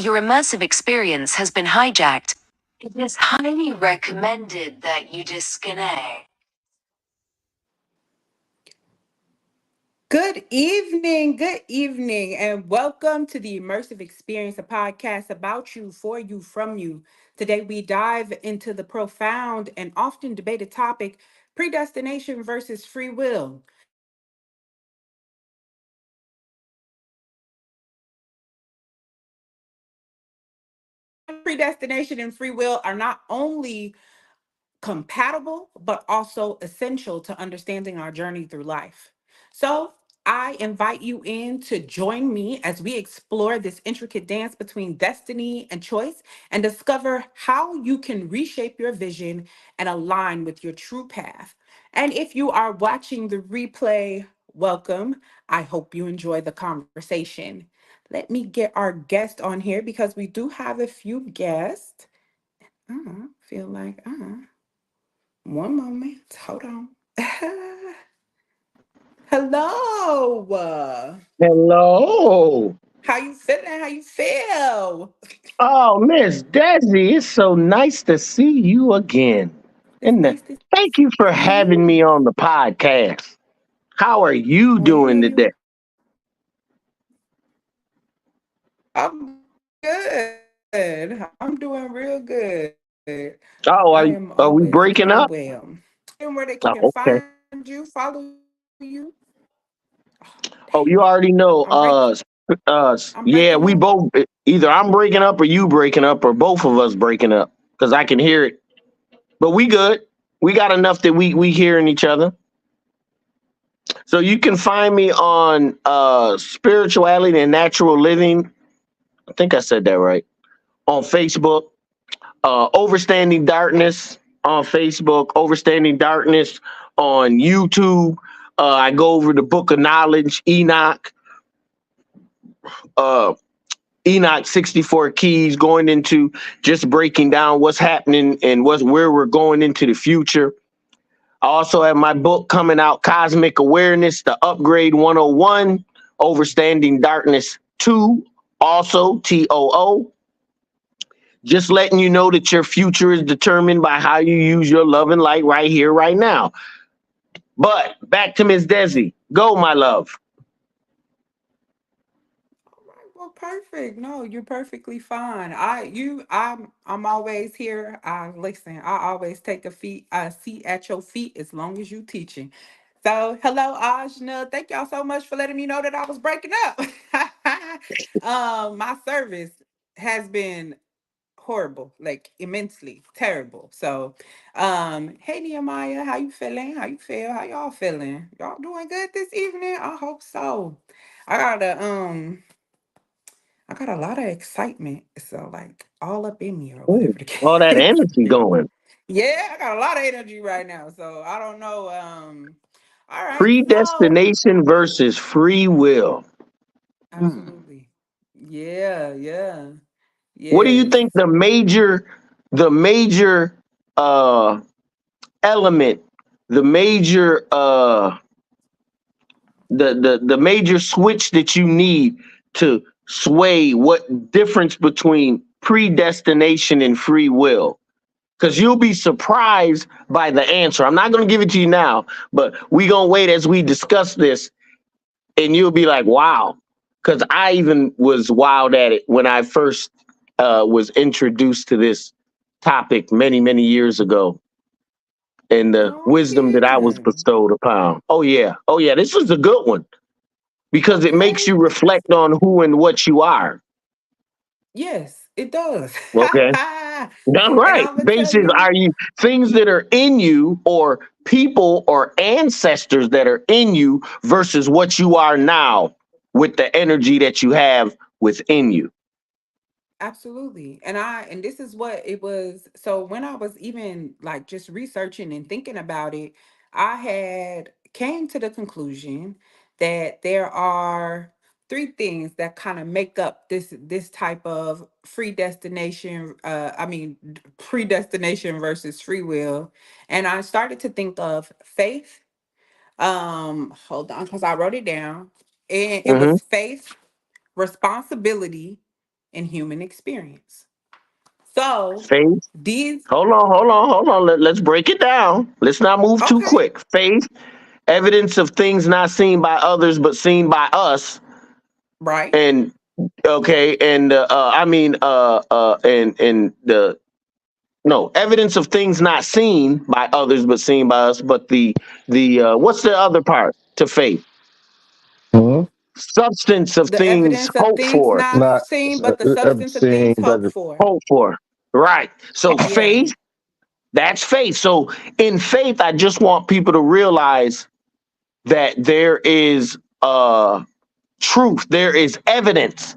your immersive experience has been hijacked. It is highly recommended that you disconnect. Good evening, and welcome to the Immersive Experience, a podcast about you, for you, from you. Today, we dive into the profound and often debated topic predestination versus free will. Predestination and free will are not only compatible, but also essential to understanding our journey through life. So, I invite you in to join me as we explore this intricate dance between destiny and choice and discover how you can reshape your vision and align with your true path. And if you are watching the replay, welcome. I hope you enjoy the conversation. Let me get our guest on here because we do have a few guests. Feel like, one moment. Hold on. Hello. Hello. How you feeling? How you feel? Oh, Miss Desi, it's so nice to see you again. It's And nice to thank see you for you. having me on the podcast. How are you Well, doing today? I'm good. I'm doing real good. Oh, I am are we always breaking doing up? well. And where they Oh, can okay. find you, follow you. Dang. Oh, you already I'm know. breaking. I'm breaking Yeah, up. we both either I'm breaking up or you breaking up or both of us breaking up because I can hear it. But we good. We got enough that we hearing each other. So you can find me on spirituality and natural living. I think I said that right. On Facebook, Overstanding Darkness on Facebook, Overstanding Darkness on YouTube. I go over the Book of Knowledge, uh, Enoch 64 Keys, going into just breaking down what's happening and where we're going into the future. I also have my book coming out, Cosmic Awareness, The Upgrade 101, Overstanding Darkness 2, also TOO. Just letting you know that your future is determined by how you use your love and light right here, right now. But back to Miss Desi. Go, my love. All right, well, perfect. No, you're perfectly fine. I'm always here. Listen, I always take a seat at your feet as long as you teaching. So, hello, Ajna. Thank y'all so much for letting me know that I was breaking up. My service has been horrible, like immensely terrible. So, hey Nehemiah, how you feeling? How you feel? How y'all feeling? Y'all doing good this evening? I hope so. I got a um I got a lot of excitement. So like all up in me or Ooh, whatever the all that case. energy going. Yeah, I got a lot of energy right now. So I don't know. All right, so Predestination versus free will. Hmm. absolutely. Yeah, yeah. What do you Yes. think the major uh element, the major the major switch that you need to sway what difference between predestination and free will? Because you'll be surprised by the answer. I'm not going to give it to you now, but we going to wait as we discuss this, and you'll be like, wow. Because I even was wild at it when I first was introduced to this topic many, many years ago, and the Oh wisdom that I was yeah. bestowed upon. Oh, yeah. Oh, yeah. This was a good one because it makes Okay. you reflect on who and what you are. Yes, it does. Okay. That's And right. I'm gonna tell Basis, you, are you things that are in you or people or ancestors that are in you versus what you are now with the energy that you have within you? absolutely. And this is what it was. So when I was even like just researching and thinking about it, I had came to the conclusion that there are three things that kind of make up this type of predestination versus free will. And I started to think of faith. Hold on, because I wrote it down. And it Hmm. was faith, responsibility, in human experience. So Faith. these Hold on. Let's break it down. Let's not move too okay, quick. Faith, evidence of things not seen by others but seen by us. right? And okay, and I mean, and the no evidence of things not seen by others but seen by us. But the what's the other part to faith? Hmm? Substance of The things evidence of hoped things for. not Not seen, but the substance of everything, things but hoped for. Hoped for. Right. So Yeah. faith. That's faith. So in faith, I just want people to realize that there is truth. There is evidence.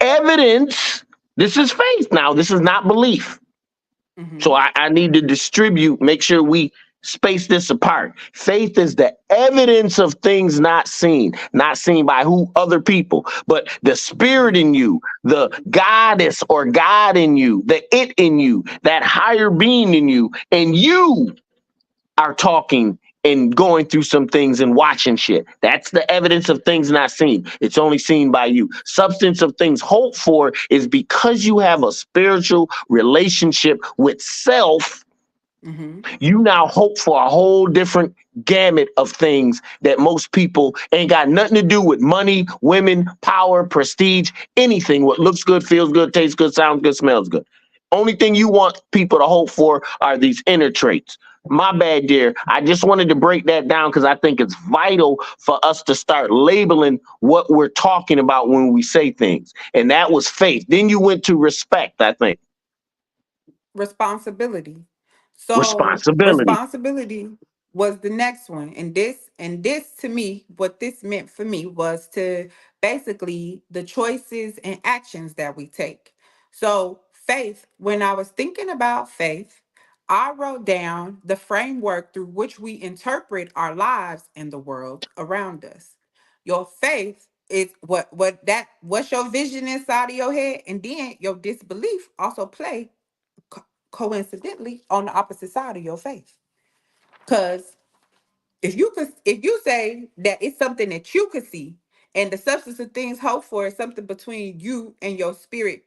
Evidence. This is faith now. This is not belief. So Mm-hmm. I need to distribute, make sure we space this apart. Faith is the evidence of things not seen by who other people, but the spirit Yeah. in you, the goddess or God in you, the it in you, that higher being in you, and you are talking and going through some things and watching shit. That's the evidence of things not seen. It's only seen by you. Substance of things hoped for is because you have a spiritual relationship with self. Mm-hmm. You now hope for a whole different gamut of things that most people ain't got nothing to do with money, women, power, prestige, anything. What looks good, feels good, tastes good, sounds good, smells good. Only thing you want people to hope for are these inner traits. My bad, dear. I just wanted to break that down because I think it's vital for us to start labeling what we're talking about when we say things. And that was faith. Then you went to respect, I think. Responsibility. So Responsibility. responsibility was the next one. And this to me, what this meant for me was to basically the choices and actions that we take. So faith, when I was thinking about faith, I wrote down the framework through which we interpret our lives and the world around us. Your faith is what's your vision inside of your head, and then your disbelief also play coincidentally on the opposite side of your faith. Because if you say that it's something that you could see, and the substance of things hoped for is something between you and your spirit,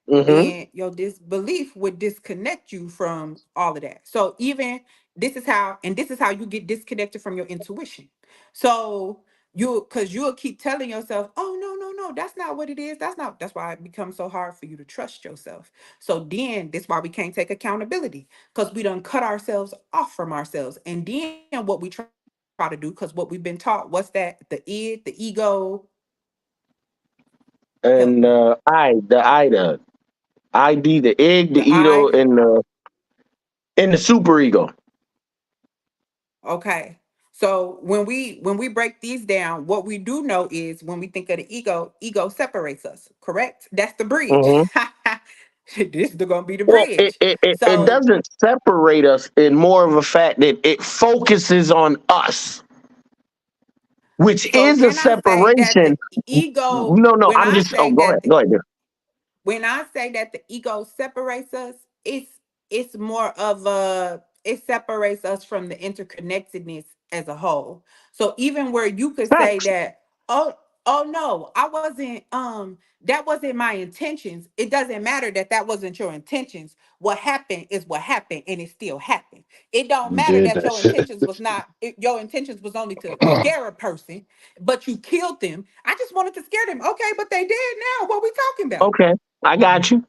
Mm-hmm. then your disbelief would disconnect you from all of that. So even this is how you get disconnected from your intuition. So because you'll keep telling yourself, oh no, that's not what it is. That's why it becomes so hard for you to trust yourself. So then that's why we can't take accountability, because we don't cut ourselves off from ourselves. And then what we try to do, because what we've been taught, what's that? The ego, help And me. the ID, the egg, the The ego, I. and the super ego. Okay. So when we break these down, what we do know is when we think of the ego separates us, correct? That's the bridge. Hmm. This is gonna be the Well, it, bridge. it it it So doesn't separate us in more of a fact that it focuses on us, which so is a when I say that the separation. ego, No. when I'm I just. Oh, say go ahead. that the Go ahead. Dear. when I say that the ego separates us, it's more of a it separates us from the interconnectedness as a whole. So even where you could say Facts. that, oh, oh no, I wasn't that wasn't my intentions. It doesn't matter that that wasn't your intentions. What happened is what happened, and it still happened. It don't you matter did that that shit. your intentions was only to scare a person, but you killed them. I just wanted to scare them. Okay, but they did now. What we talking about? Okay, I got you.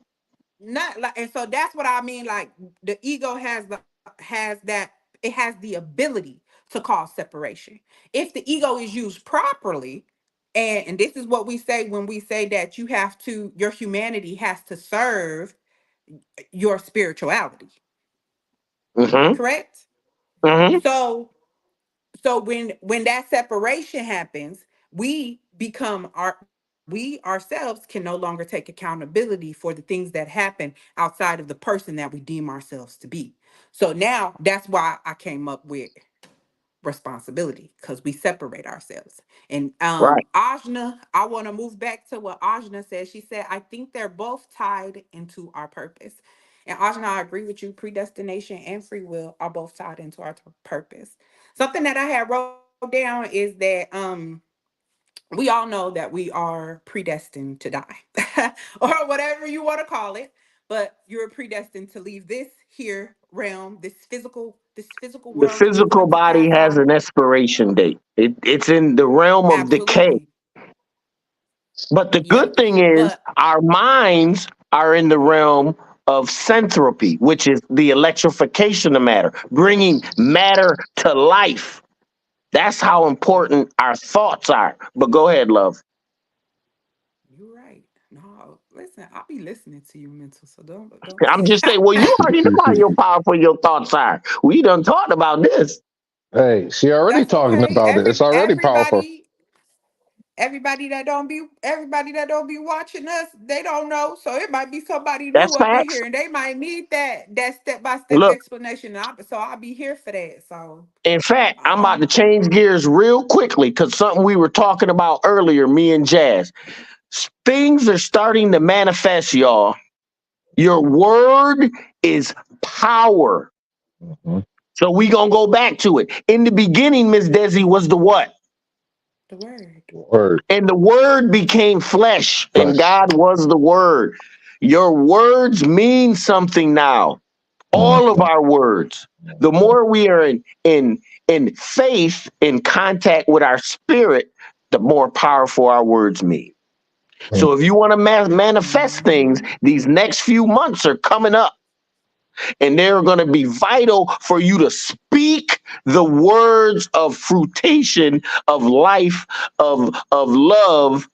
Not like, and so that's what I mean. Like the ego it has the ability to cause separation. If the ego is used properly, and this is what we say when we say that your humanity has to serve your spirituality, Mm-hmm. correct? Mm-hmm. So when that separation happens, we ourselves can no longer take accountability for the things that happen outside of the person that we deem ourselves to be. So now that's why I came up with responsibility, because we separate ourselves. And Right. Ajna, I want to move back to what Ajna said. She said, I think they're both tied into our purpose. And Ajna, I agree with you. Predestination and free will are both tied into our purpose. Something that I had wrote down is that we all know that we are predestined to die or whatever you want to call it, but you're predestined to leave this here realm, this physical The world that we've physical come to body pass has on. an expiration date. It's in the realm of decay. Absolutely. But the good Yep. thing is, But our minds are in the realm of centropy, which is the electrification of matter, bringing matter to life. That's how important our thoughts are. But go ahead, love. you're right. No, listen, I'll be listening to you, mental. So don't. I'm just saying, well, you already know how your powerful your thoughts are. We done talked about this. Hey, she already That's talking okay. about it. It's already powerful. Everybody that don't be watching us, they don't know. So it might be somebody That's new up in facts. here, and they might need that step by step Look, explanation. So I'll be here for that. So in fact, I'm about to um, change gears real quickly because something we were talking about earlier, me and Jazz. Things are starting to manifest, y'all. Your word is power. Mhm. So we gonna go back to it. In the beginning, Miss Desi was the what? the word. Word, And the word became flesh, and flesh. God was the word. Your words mean something now. Mhm. All of our words. The more we are in faith, in contact with our spirit, the more powerful our words mean. Mhm. So if you want to manifest things, Hmm. these next few months are coming up, and they're going to be vital for you to speak the words of fruition, of life, of love,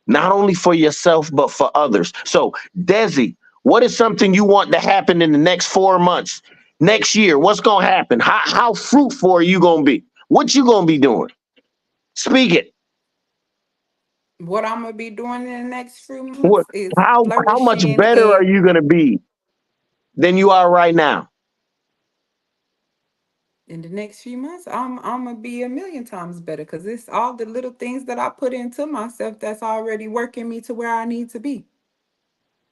not only for yourself but for others. So, Desi, what is something you want to happen in the next 4 months, next year? What's going to happen? How fruitful are you going to be? What you going to be doing? Speak it. What I'm gonna be doing in the next few What? months is How much flourishing better are you in going to be than you are right now? in the next few months. I'm gonna be a million times better because it's all the little things that I put into myself that's already working me to where I need to be.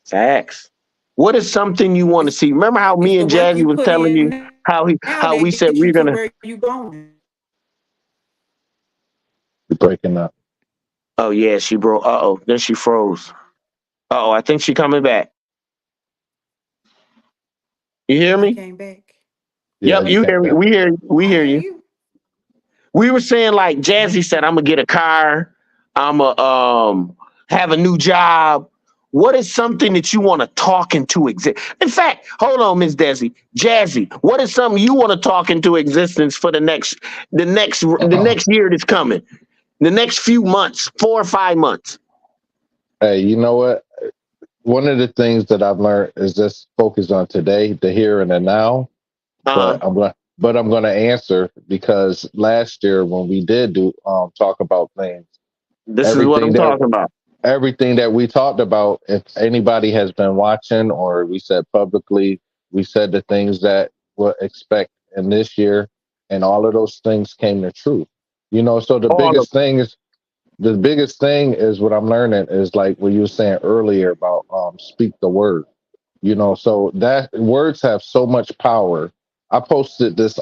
Facts. What is something you want to It's see? Remember how it's me the and work Jazzy you was put telling you in now how we that said gets you we're to gonna. where you going. You're breaking up. Oh yeah, she broke. Oh, then she froze. Oh, I think she coming back. You hear She me? came back. Yeah, Yep, you you came hear me. back. We hear. We I hear hear you. you. We were saying like Jazzy said, I'm Listen, gonna get a car. I'm a have a new job. What is something that you want to talk into exist? In fact, hold on, Miss Desi, Jazzy. What is something you want to talk into existence for the next year that's coming? The next few months, 4 or 5 months. Hey, you know what? One of the things that I've learned is just focus on today, the here and the now. Uh huh. But I'm going to answer because last year when we did do talk about things, This is what everything I'm that talking about. everything that we talked about, if anybody has been watching or we said publicly, we said the things that we'll expect in this year, and all of those things came to truth. You know, so All of the biggest thing is what I'm learning is like what you were saying earlier about speak the word. You know, so that words have so much power. I posted this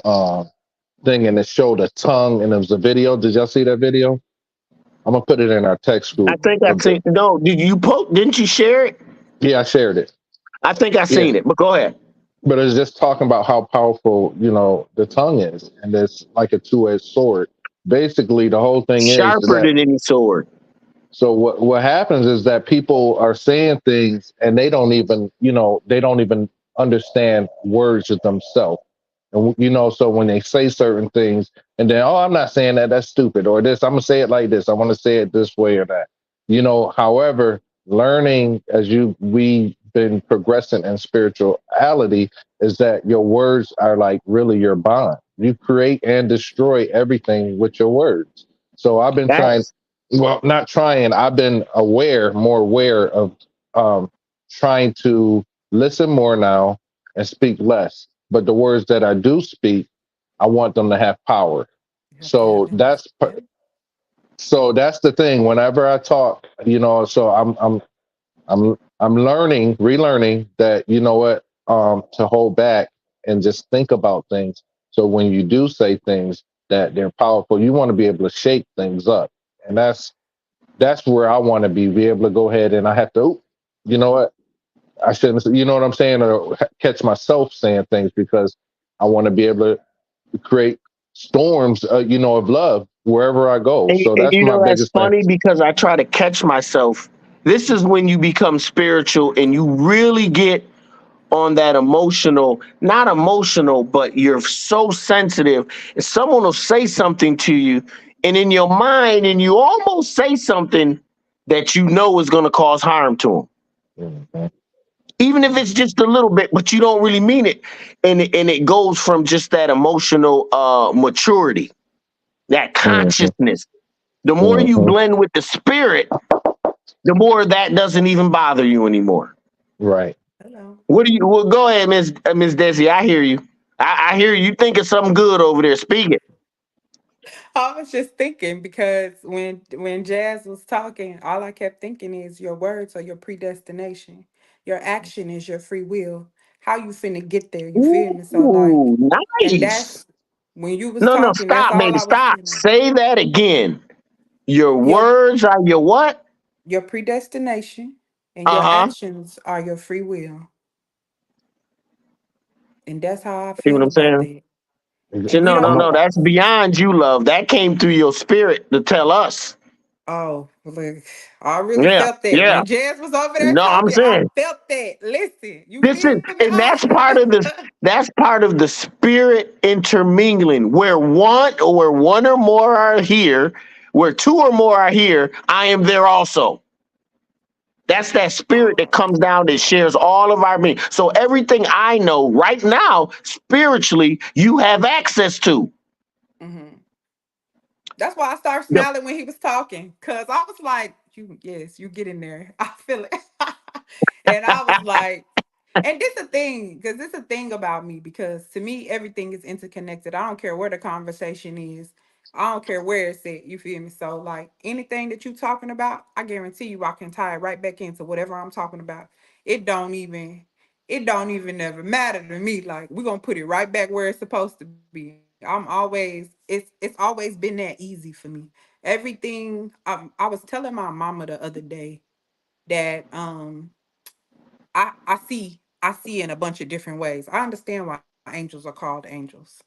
thing and it showed a tongue and it was a video. Did y'all see that video? I'm gonna put it in our text I group. think I seen. No, did you post? Didn't you share it? Yeah, I shared it. I think I Yeah, seen it. But go ahead. but it's just talking about how powerful the tongue is, and it's like a two-edged sword. Basically, the whole thing is Sharper that than any sword. so what happens is that people are saying things and they don't even understand words of themselves. And so when they say certain things and then I'm not saying that, that's stupid, or this I'm gonna say it like this, I want to say it this way or that. However, learning as we been progressing in spirituality is that your words are like really your bond. You create and destroy everything with your words. So I've been trying, That's well, not trying. I've been more aware of um, trying to listen more now and speak less. But the words that I do speak, I want them to have power. you have to have So them. Yep. that's the thing. Whenever I talk, so I'm learning, relearning that what to hold back and just think about things. So when you do say things that they're powerful, you want to be able to shake things up, and that's where I want to be able to go ahead and I have to, "Oop, you know what? I shouldn't, you know what I'm saying, or catch myself saying things because I want to be able to create storms, of love wherever I go. So And that's my that's biggest thing. funny because I try to catch myself. This is when you become spiritual and you really get on that emotional, not emotional, but you're so sensitive. And someone will say something to you, and in your mind, and you almost say something that you know is going to cause harm to them, Mhm. even if it's Mm-hmm. just a little bit, but you don't really mean it. And it goes from just that emotional maturity, that Mhm. consciousness. The more you Mhm. blend with the spirit, the more that doesn't even bother you anymore. Right. Hello. What do you? Well, go ahead, Miss Desi. I hear you. I hear you thinking something good over there. Speak it. I was just thinking because when Jazz was talking, all I kept thinking is your words are your predestination. Your action is your free will. How you finna get there? You feel me? So like, Ooh, and nice. that's when you was No, no, talking. That's stop, all baby, I was stop. feeling. Say that again. Your Your words are your what? your predestination and Uh your huh. actions are your free will, and that's how I See what feel I'm about saying? that. See, And we no, no, I'm a, no. don't. That's beyond you, love. That came through your spirit to tell us. Oh, look, I really Yeah, felt that yeah. when Jazz was over there No, I'm talking. I saying felt that. Listen, you this is, feel me? and that's part of the that's part of the spirit intermingling, where one or more are here, where two or more are here, I am there also. That's that spirit that Oh, comes down that shares all of our being. So everything I know right now, spiritually, you have access to. hmm, that's why I started The- smiling when he was talking, cause I was like, "You, yes, you get in there. I feel it," and I was like, and this a thing, because this a thing about me, because to me everything is interconnected. I don't care where the conversation is. I don't care where it's at. You feel me? So like anything that you talking about, I guarantee you I can tie it right back into whatever I'm talking about. It don't even it don't even ever matter to me. Like we're gonna put it right back where it's supposed to be. It's always been that easy for me. Everything I was telling my mama the other day that I see in a bunch of different ways. I understand why angels are called angels.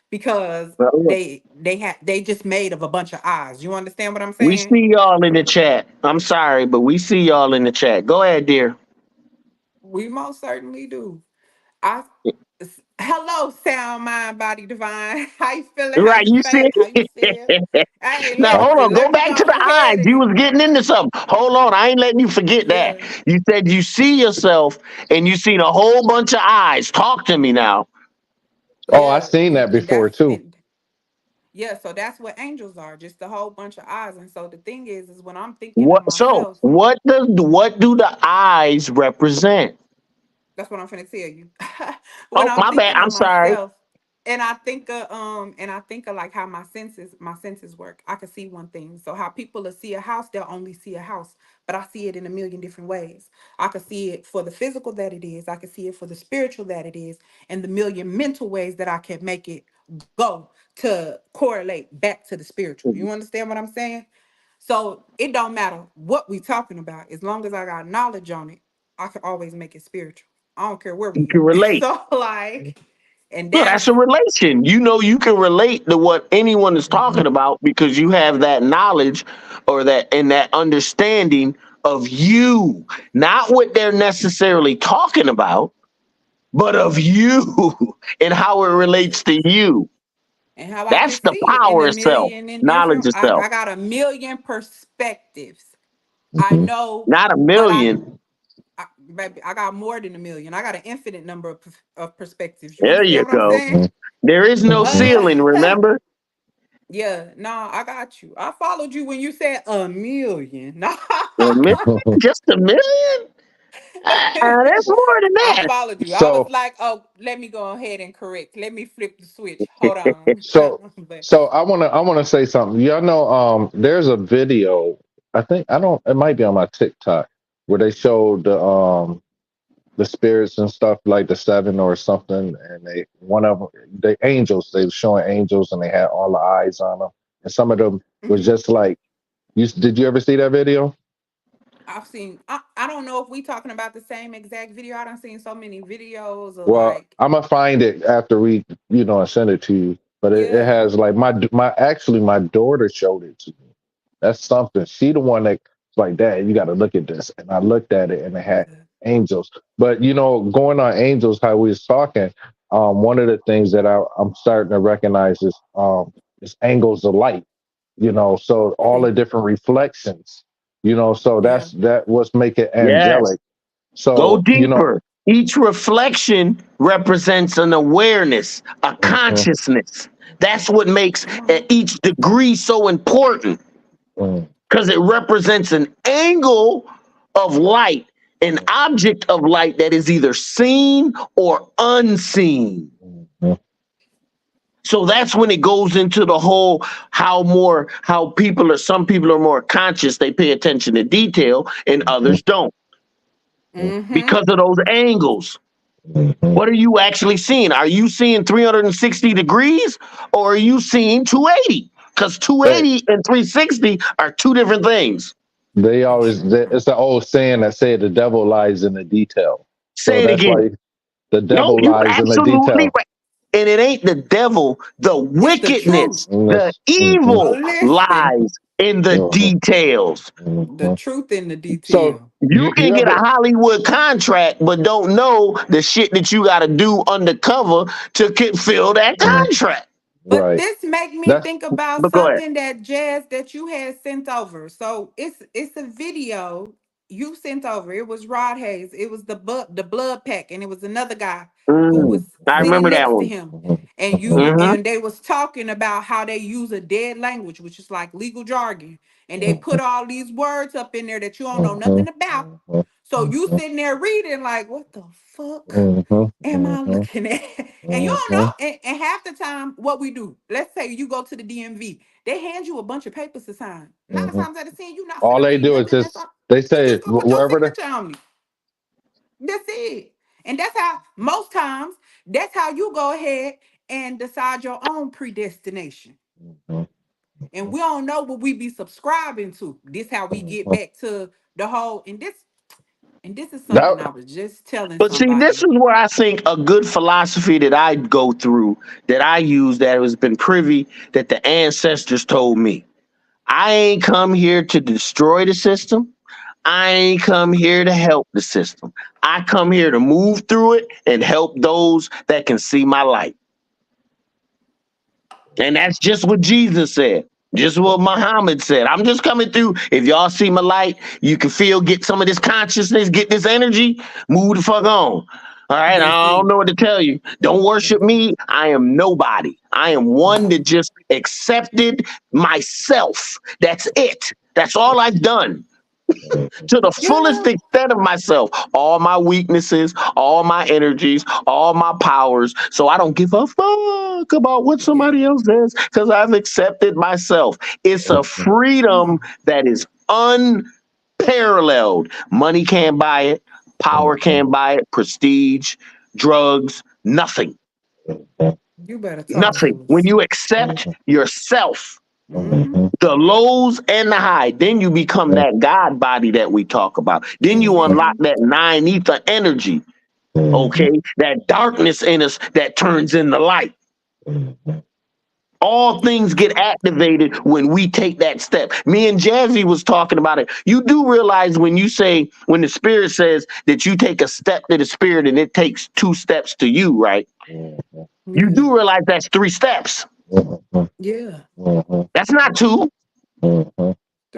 Because they just made of a bunch of eyes. You understand what I'm we saying? see y'all in the chat. I'm sorry, but we see y'all in the chat. Go ahead, dear. We most certainly do. I Hello, sound mind body divine. How you feeling? How Right, you you see. feel? How you feel? Hey, Now hold on, listen, go let me back to go the eyes. ahead You and was getting into something. Hold on, I ain't letting you forget that. yeah, You said you see yourself and you seen a whole bunch of eyes. Talk to me now. oh, I yeah, seen that and before too. yeah, so that's what angels are, just a whole bunch of eyes. And so the thing is when I'm thinking of What? So myself, what do the eyes represent? that's what I'm finna tell you. When Oh, I'm my bad. thinking I'm of sorry. myself, and I think of like how my senses work. I can see one thing. So how people will see a house, they'll only see a house, but I see it in a million different ways. I can see it for the physical that it is, I can see it for the spiritual that it is, and the million mental ways that I can make it go to correlate back to the spiritual. You understand what I'm saying? So it don't matter what we talking about, as long as I got knowledge on it, I can always make it spiritual. I don't care where You we can at. relate. So like, and Look, that's that's a relation. You know, you can relate to what anyone is talking about because you have that knowledge or that understanding of you, not what they're necessarily talking about, but of you and how it yes, relates to you. and how I can That's the see it in power a of self, million and knowledge different. of I, self. I got a million perspectives. I Mhm. know, Not a but million. baby, I got more than a million. I got an infinite number of perspectives. You There you understand what I'm go. saying? Mhm. There is no Mhm. ceiling, remember? Yeah, no, I got you. I followed you when you said a million. No. A million? Just a million? That's more than I that. followed you. I was So like, oh, let me go ahead and correct. Let me flip the switch. Hold on. so But so I wanna say something. Y'all know there's a video, I think I don't it might be on my TikTok where they showed the spirits and stuff like the seven or something, and they one of them the angels they were showing angels and they had all the eyes on them, and some of them was mhm, just like Did you ever see that video? I've seen. I don't know if we talking about the same exact video. I done seen so many videos of Well, like, I'm gonna find it after we, I send it to you. But it yeah, has like my daughter showed it to me. That's something. She the one that's like, Dad, you got to look at this. And I looked at it and it had yeah, angels. But going on angels, how we was talking, one of the things that I'm starting to recognize is angles of light. So all the mm, different reflections. So yeah, that what's making Yes. angelic. Go So deeper. Each reflection represents an awareness, a mhm, consciousness. That's what makes come on, each degree so important mhm, because it represents an angle of light, an object of light that is either seen or unseen. mhm, So that's when it goes into the whole how some people are more conscious, they pay attention to detail, and mhm, others don't mm-hmm, because of those angles. mhm. What are you actually seeing? Are you seeing 360 degrees or are you seeing 280? Because They 280 and 360 are two different things. they they always sure are. it's the old saying that say the devil lies in the detail. So Say it that's again. why the No, devil you lies in the absolutely detail. right. And it ain't the devil, the It's the truth. wickedness, the Mhm, But evil listen, lies in the mhm, details. the mhm. truth in the So detail. You you can get a ever Hollywood contract, but don't know the shit that you got to do undercover to fill that mm, contract. But right? this make me That's think about But go ahead. something that Jazz that you had sent over. So it's a video you sent over. It was Rod Hayes. It was the blood pack, and it was another guy who Mm, was mhm, I sitting remember that next to one. him. mhm, And mhm, you Hmm. and they was talking about how they use a dead language, which is like legal jargon. And they mhm, put all these words up in there that you don't know mhm, nothing about. mhm, So you mhm, sitting there reading like, what the fuck mhm, am I mhm, looking at? And you don't mhm, know. And half the time, what we do, let's say you go to the DMV, they hand you a bunch of papers to sign. Nine mhm. times out of 10, you not All finna they read do is nothing that's just on. they You say just gonna put your wherever signature on it. That's it. And that's how most times, that's how you go ahead and decide your own predestination. the And we don't know what we be subscribing to. This how we get mhm. back to the whole, and this is something I that was just telling But see, this somebody. is where I think a good philosophy that I go through, that I use, that has been privy, that the ancestors told me. I ain't come here to destroy the system. I ain't come here to help the system. I come here to move through it and help those that can see my light. And that's just what Jesus said. Just what Muhammad said. I'm just coming through. If y'all see my light, you can get some of this consciousness, get this energy, move the fuck on. All right. That's I don't it. know what to tell you. Don't worship me. I am nobody. I am one that just accepted myself. That's it. That's all I've done to the fullest Yeah. extent of myself, all my weaknesses, all my energies, all my powers. So I don't give a fuck about what Yeah. somebody else says because I've accepted myself. It's a Come freedom on. that is unparalleled. Money can't buy it, power can't buy it, prestige, drugs, nothing. You better talk Nothing. to When us. you accept yourself, Mm-hmm. the lows and the high, then you become that God body that we talk about. Then you unlock Mm-hmm. that nine ether energy, okay? That darkness in us that turns into light. All things get activated when we take that step. Me and Jazzy was talking about it. You do realize when the spirit says that you take a step to the spirit and it takes two steps to you, right? You Yeah. do realize that's three steps. Yeah. That's not two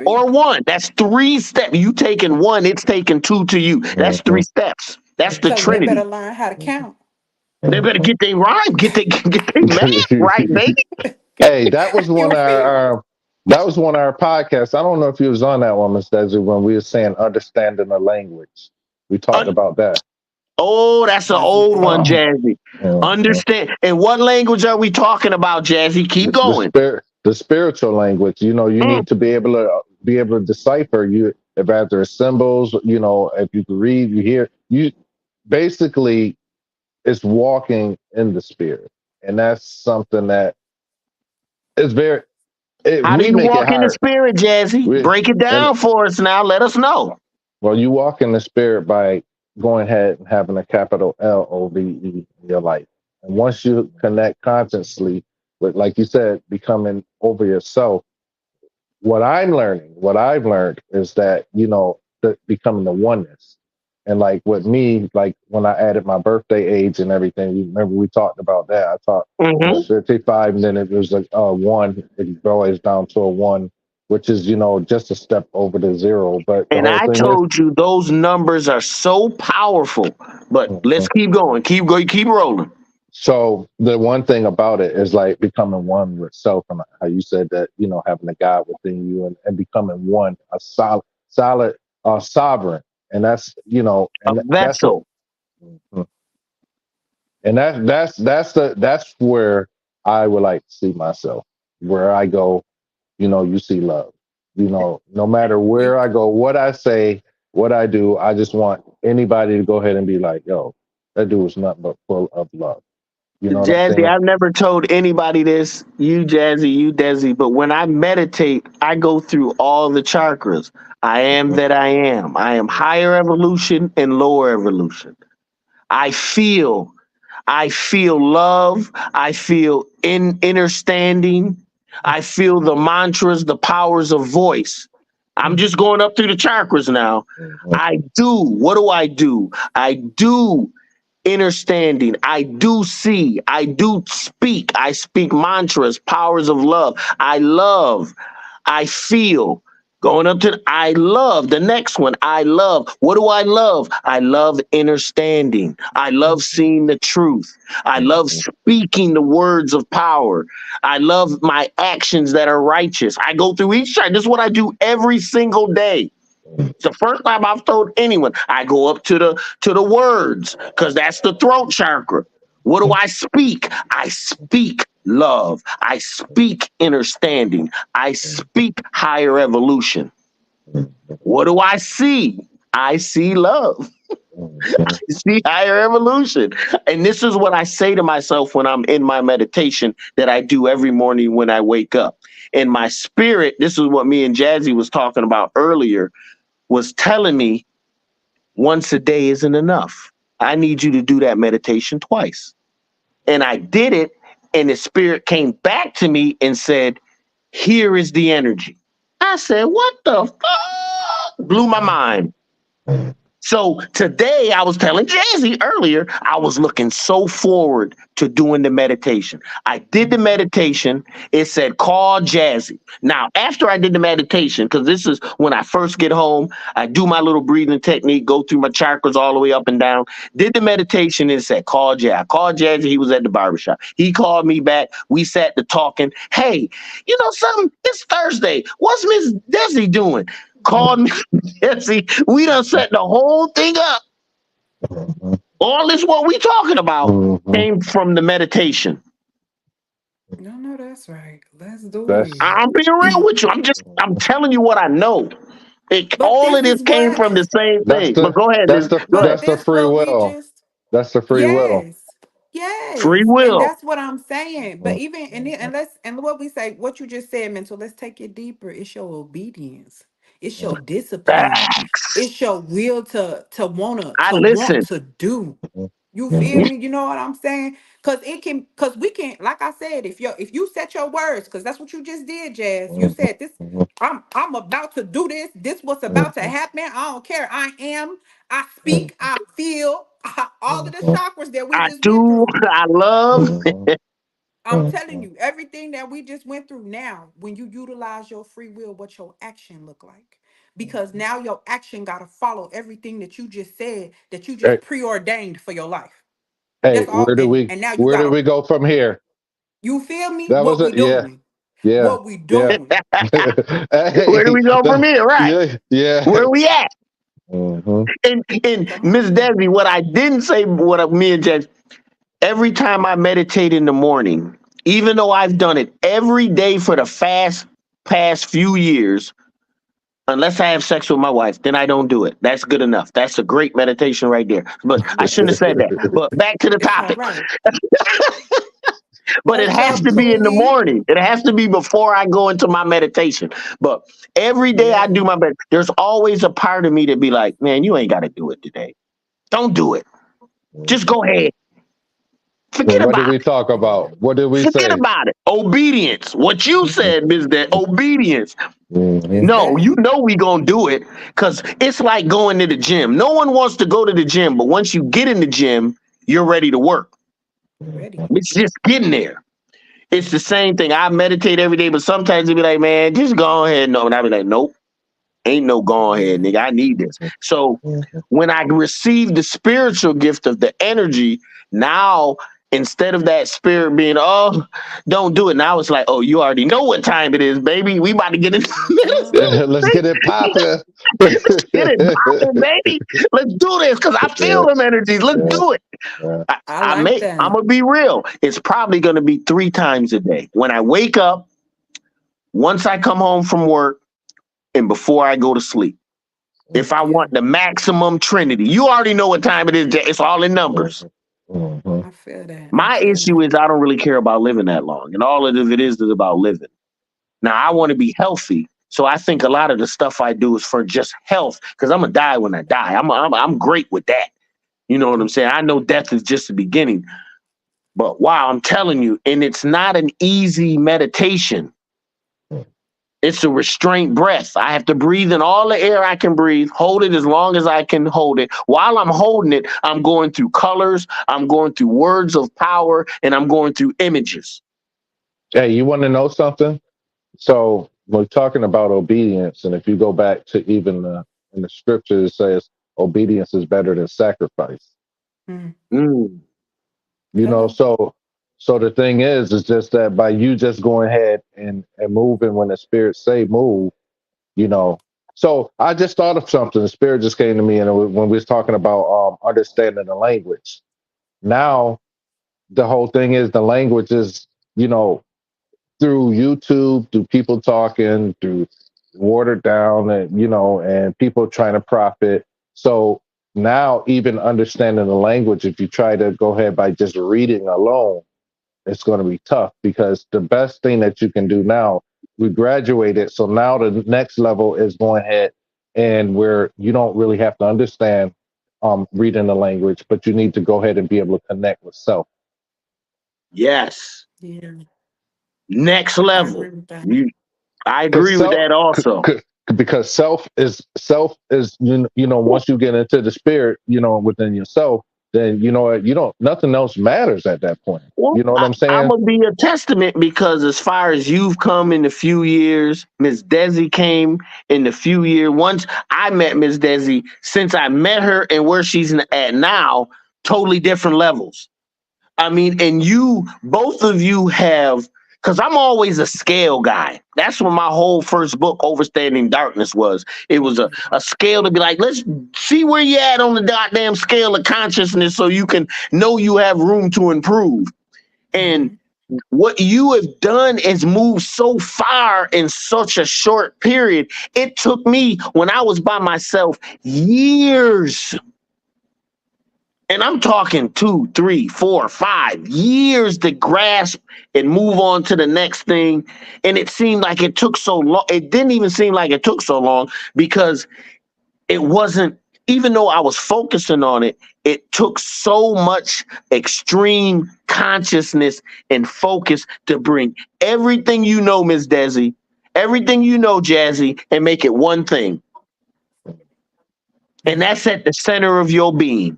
or Three. one. That's three steps. You taking one, it's taking two to you. That's three steps. That's the So they Trinity. better learn how to count. They better get their rhyme, get their math right, baby. Hey, that was one You of feel me? our podcasts. I don't know if you was on that one, Miss Desiree, when we were saying understanding the language. We talked Un- about that. oh, that's an Yes, we old one, did. Jazzy. Mhm. Understand. And what language are we talking about, Jazzy? Keep going. The spiritual language. You Mm, need to be able to decipher if after symbols. If you can read, you hear. You basically it's walking in the spirit, and that's something that is very. How do We you make it walk in the hard. spirit, Jazzy? Break it And down for us now. Let us know. well, you walk in the spirit by going ahead and having a capital LOVE in your life. And once you connect consciously with, like you said, becoming over yourself, what I've learned is that, becoming the oneness. And like with me, like when I added my birthday age and everything, remember we talked about that. I thought it was Hmm 55 and then it was like one, it always down to a one, which is, just a step over the zero. But the And whole I thing is, told you those numbers are so powerful. But let's Mhm. keep going. Keep going. Keep rolling. So the one thing about it is like becoming one with self, and how you said that, having a God within you, and becoming one, a solid, sovereign, and that's, A and that's what, vessel. Mhm. And that's where I would like to see myself. Where I go, you see love. No matter where We I go, what I say, what I do, I just want anybody to go ahead and be like, yo, that dude was nothing but full of love. You know what I'm Jazzy, saying? I've never told anybody this, you Jazzy, you Desi, but when I meditate, I go through all the chakras. I am Mhm. that I am. I am higher evolution and lower evolution. I feel I feel love. I feel understanding. I feel the mantras, the powers of voice. I'm just going up through the chakras now. Mhm. I do. What do? I do understanding. I do see. I do speak. I speak mantras, powers of love. I love. I feel. Going up to I love the next one. I love. What do I love? I love understanding. I love seeing the truth. I love Mhm. speaking the words of power. I love my actions that are righteous. I go through each chart. This is what I do every single day. It's the first time I've told anyone. I go up to the words because that's the throat chakra. What do I speak? I speak love. I speak understanding. I speak higher evolution. What do I see? I see love. Mhm. I see higher evolution. And this is what I say to myself when I'm in my meditation that I do every morning when I wake up. In my spirit, this is what me and Jazzy was talking about earlier, was telling me once a day isn't enough. I need you to do that meditation twice. And I did it, and the spirit came back to me and said, here is the energy. I said, what the fuck? Blew my mind. So today, I was telling Jazzy earlier, I was looking so forward to doing the meditation. I did the meditation. It said, call Jazzy. Now, after I did the meditation, because this is when I first get home, I do my little breathing technique, go through my chakras all the way up and down. Did the meditation and it said, call Jazzy. I called Jazzy. He was at the barbershop. He called me back. We sat to talking. Hey, you know something? It's Thursday. What's Miss Desi doing? Called me. See, we done set the whole thing up. Mhm. All this what we talking about Mhm. came from the meditation. no, no, that's right. Let's do That's it. I'm being real with you. I'm telling you what I know. But All this of this is came what from the same that's thing. But the go ahead, that's Liz. the Go but ahead. that's the this free what we will. just That's the free will. yes. Free Yes. And will. that's what I'm saying. But even and let's and what we say, what you just said, mental, let's take it deeper. It's your obedience. It's your discipline. Facts. It's your will to I want listen. to do. You feel Mhm. me? You know what I'm saying? Cause we can, like I said, if you set your words, cause that's what you just did, Jazz. You Mhm. said this, I'm about to do this. This what's about to Mhm. happen. I don't care. I Mhm. speak, I feel, all of the Mhm. chakras that we I just went do. through. I love. Mhm. I'm telling Mhm. you, everything that we just went through now, when you utilize your free will, what your action look like. Because now your action gotta follow everything that you just said, that you Hey, just preordained for your life. hey, That's all. And now you where do gotta, we go from here? you feel me? That was What we it. Yeah, doing? yeah, What we yeah. doing? Where do Hey, we go from here? Right. yeah, yeah. Where we at? Mhm. And Come Miss on. Desi, what I didn't say, me and Jazz, every time I meditate in the morning, even though I've done it every day for the past few years, unless I have sex with my wife, then I don't do it. That's good enough. That's a great meditation right there. But I shouldn't have said that. Right. But back to the It's all topic. right. But it has to be in the Absolutely. morning. It has to be before I go into my meditation. But every day I Yeah. do my best. There's always a part of me that be like, man, you ain't got to do it today. Don't do it. Just go ahead. And Forget what did about we it. talk Yeah. about? What did we Forget say? about it. Obedience. What you said is that obedience. Mhm. No, you Exactly. know we gonna do it because it's like going to the gym. No one wants to go to the gym, but once you get in the gym, you're ready to work. You're ready. It's just getting there. It's the same thing. I meditate every day, but sometimes it be like, man, just go ahead. No, and I be like, nope, ain't no go ahead, Yeah. nigga. I need this. So when I receive the spiritual gift of the energy, now instead of that spirit being, oh, don't do it. Now it's like, oh, you already know what time it is, baby. We about to get into Let's go. Let's get it popping. get it popping, baby. Let's do this because I feel Yeah, them energies. Let's yeah, do it. yeah. I like I'm that. gonna be real. It's probably gonna be 3 times a day. When I wake up, once I come home from work, and before I go to sleep. If I Yeah. want the maximum trinity, you already know what time it is. It's all in numbers. Mhm, mhm. I feel that. I My feel issue that. is I don't really care about living that long, and all of it is about living. Now I want to be healthy, so I think a lot of the stuff I do is for just health because I'm gonna die when I die. I'm great with that. You know what I'm saying? I know death is just the beginning, but wow, I'm telling you, and it's not an easy meditation. It's a restraint breath. I have to breathe in all the air I can breathe, hold it as long as I can hold it. While I'm holding it, I'm going through colors, I'm going through words of power, and I'm going through images. Hey, you want to know something? So we're talking about obedience, and if you go back to even in the scripture, it says obedience is better than sacrifice. Mm. Mm. You know, Hello. so the thing is just that by you just going ahead and moving when the spirit say move, you know. So I just thought of something. The spirit just came to me, and when we was talking about understanding the language. Now the whole thing is the language is, you know, through YouTube, through people talking, through watered down, and and people trying to profit. So now, even understanding the language, if you try to go ahead by just reading alone, it's going to be tough because the best thing that you can do now, we graduated. So now the next level is going ahead and where you don't really have to understand reading the language, but you need to go ahead and be able to connect with self. Yes. Yeah. Next I level. agree with that. I Because agree with that also. because self is once you get into the spirit, within yourself, then you know what, you don't, nothing else matters at that point. Well, You know what I'm I'm saying? gonna be a testament because as far as you've come in a few years, Miss Desi came in a few years. Once I met Miss Desi, since I met her and where she's at now, totally different levels. I mean, and you, both of you have, because I'm always a scale guy. That's what my whole first book, Overstanding Darkness, was. It was a scale to be like, let's see where you at on the goddamn scale of consciousness so you can know you have room to improve. And Mm-hmm. what you have done is moved so far in such a short period. It took me, when I was by myself, years, and I'm talking 2, 3, 4, 5 years to grasp and move on to the next thing. And it seemed like it took so long. It didn't even seem like it took so long because it wasn't, even though I was focusing on it, it took so much extreme consciousness and focus to bring everything you know, Miss Desi, everything you know, Jazzy, and make it one thing. And Yeah. that's at the center of your being.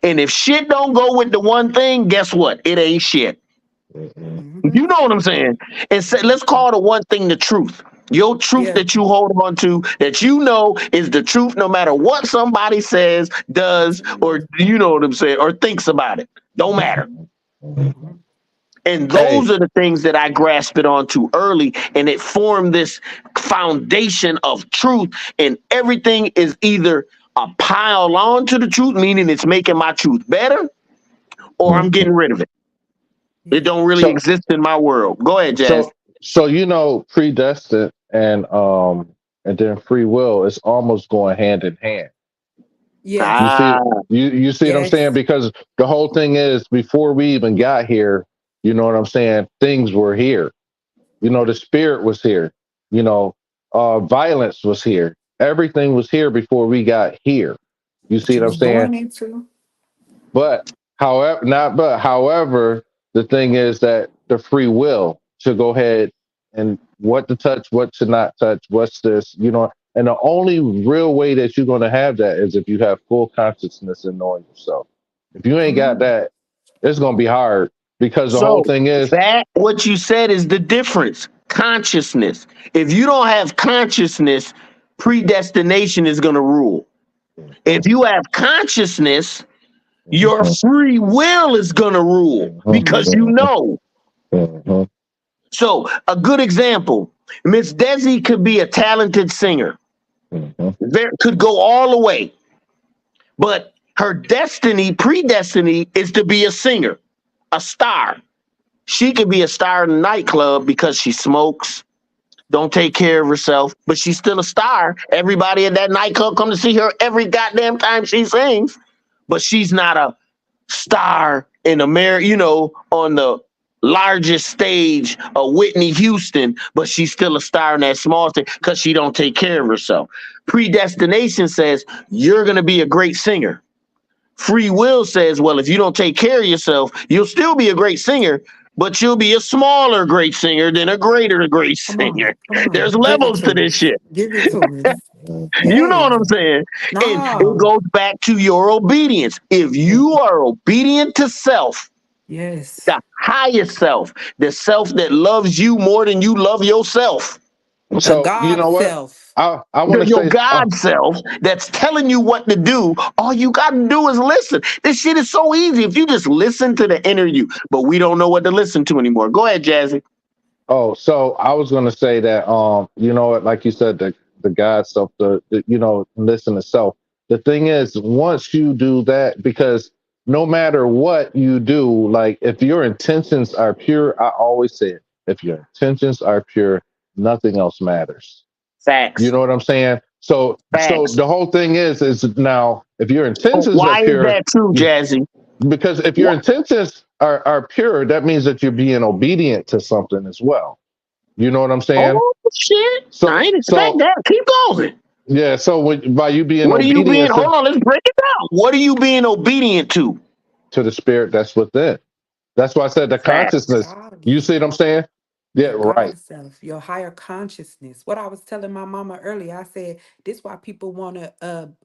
And if shit don't go with the one thing, guess what? It ain't shit. Mhm. You Mm-hmm. know what I'm saying? And say, let's call the one thing the truth. Your truth Yeah. that you hold on to, that you know is the truth, no matter what somebody says, does, or Absolutely. you know what I'm saying, or thinks about it. Don't matter. Mm-hmm. And Hey, those are the things that I grasped it onto early, and it formed this foundation of truth. And everything is either a pile on to the truth, meaning it's making my truth better, or I'm getting rid of it. It Yeah. don't really so exist in my world. Go ahead, Jazz. so predestined and then free will is almost going hand in hand. You Yes. see, Ah, you see what I'm saying? Yes. Because the whole thing is before we even got here, You know what I'm saying? Things were here. You know, the spirit was here. You know, violence was here. Everything was here before we got here. You What see you what I'm was saying? born into. But however, the thing is that the free will to go ahead and what to touch, what to not touch, what's this, you know, and the only real way that you're going to have that is if you have full consciousness in knowing yourself. If you ain't Come got on. that, it's going to be hard because the whole So thing is, that what you said is the difference. Consciousness. If you don't have consciousness, predestination is going to rule. If you have consciousness, your free will is going to rule because you know. So, a good example, Miss Desi could be a talented singer. There could go all the way, but her destiny, predestiny, is to be a singer, a star. She could be a star in a nightclub because she smokes, don't take care of herself, but she's still a star. Everybody at that nightclub come to see her every goddamn time she sings, but she's not a star in America, you know, on the largest stage of Whitney Houston, but she's still a star in that small stage because she don't take care of herself. Predestination says you're going to be a great singer. Free will says, well, if you don't take care of yourself, you'll still be a great singer, but you'll be a smaller great singer than a greater great Come on. singer. Come There's on. Give it levels to to this us. shit. Give it to us. You know Yes. what I'm saying? And it No. goes back to your obedience. If you are obedient to self, Yes. the highest self, the self that loves you more than you love yourself, The so you God know what? self. I want to your say, God self that's telling you what to do, all you got to do is listen. This shit is so easy if you just listen to the inner you, but we don't know what to listen to anymore. Go ahead, Jazzy. oh, so I was going to say that, you know, like you said, the God self, the you know, listen to self. The thing is, once you do that, because no matter what you do, like if your intentions are pure, I always say it, if your intentions are pure, nothing else matters. You Facts. know what I'm saying? So Facts. the whole thing is now if your Oh, intentions are why is pure, that true, you, Jazzy? because if your Wh- intentions are pure, that means that you're being obedient to something as well. You know what I'm saying? Oh, shit. I So, ain't expect so that. Keep going. yeah. So by you being What are you being, obedient hold on, let's break it down. What are you being obedient to? to the spirit that's within, that's why I said the Facts. consciousness. God You see what I'm self. saying? Yeah, The right. God self, your higher consciousness. What I was telling my mama earlier, I said, this why people want to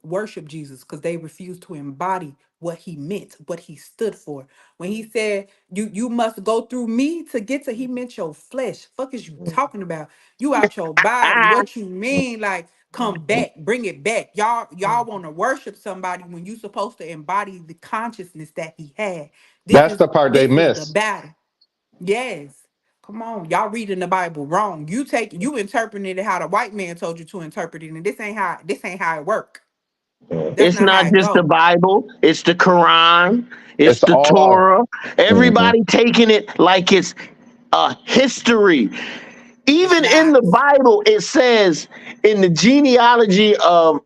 worship Jesus, because they refuse to embody what he meant, what he stood for. When he said, you must go through me to get to, he meant your flesh. Fuck is you talking about? You out your body. Ah, What you mean? Like, come back, bring it back. Y'all want to worship somebody when you supposed to embody the consciousness that he had. This That's is the part they this is the miss. battle. Yes. Come on. Y'all reading the Bible wrong. You interpreting it how the white man told you to interpret it. And this ain't how it work. That's it's not not how it just the go. Bible, it's the Quran, it's It's the all. Torah. Mhm. Everybody taking it like it's a history. It's Even in not. the Bible, it says in the genealogy of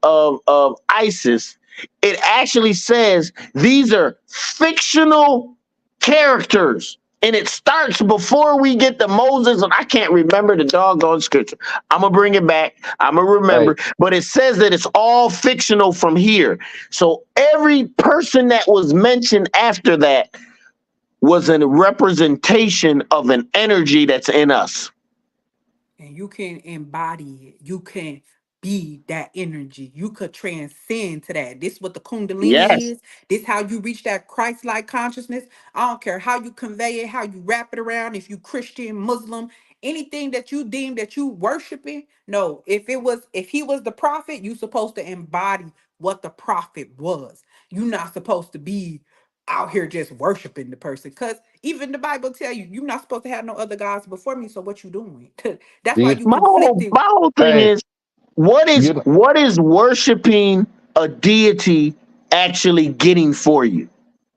ISIS, it actually says these are fictional characters. And it starts before we get to Moses, and I can't remember the doggone scripture. I'm gonna bring it back. I'm gonna remember, Hey, but it says that it's all fictional from here. So every person that was mentioned after that was a representation of an energy that's in us. And you can embody it. You can be that energy. You could transcend to that. This what the Kundalini Yes. is. This how you reach that Christ-like consciousness. I don't care how you convey it, how you wrap it around. If you Christian, Muslim, anything that you deem that you worshiping. No, if he was the prophet, you supposed to embody what the prophet was. You're not supposed to be out here just worshiping the person, because even the Bible tell you you're not supposed to have no other gods before me. So what you doing? That's do why you? you My conflicted. whole thing Hey, is what is you. what is worshiping a deity actually getting for you?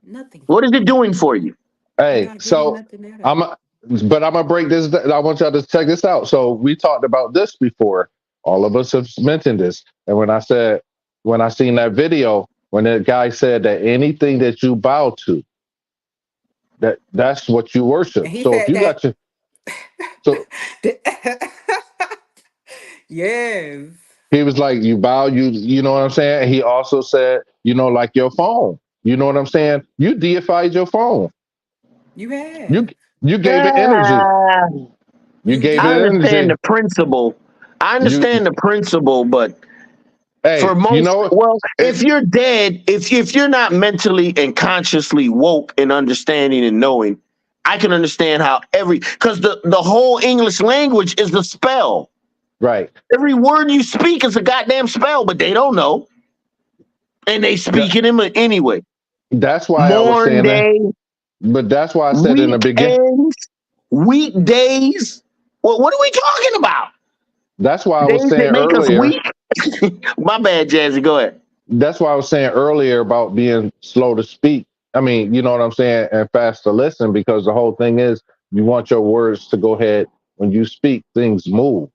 Nothing. What is it doing for you? You're Hey, not getting so nothing out of I'm, it. but I'm gonna break this. I want y'all to check this out. So we talked about this before. All of us have mentioned this, and when I seen that video, when that guy said that anything that you bow to, That's what you And worship. he So if said you that. got your so Yes, he was like you value, you know what I'm saying? And he also said, like your phone. You know what I'm saying? You deified your phone. you You have. you gave it energy. Ah, You You gave I it did. understand energy. the principle. I You understand the principle, but for hey, most, well, it, if you're dead, if you're not mentally and consciously woke and understanding and knowing, I can understand how because the whole English language is a spell. right. Every word you speak is a goddamn spell, but they don't know, and they That, speak it anyway. that's why I was Morn saying that. day, But that's why I said in the beginning. weekends, weekdays. Well, what are we talking about? That's why I was Days that saying make us earlier. weak. My bad, Jazzy. Go ahead. That's why I was saying earlier about being slow to speak. I mean, you know what I'm saying, and fast to listen, because the whole thing is you want your words to go ahead when you speak, things move.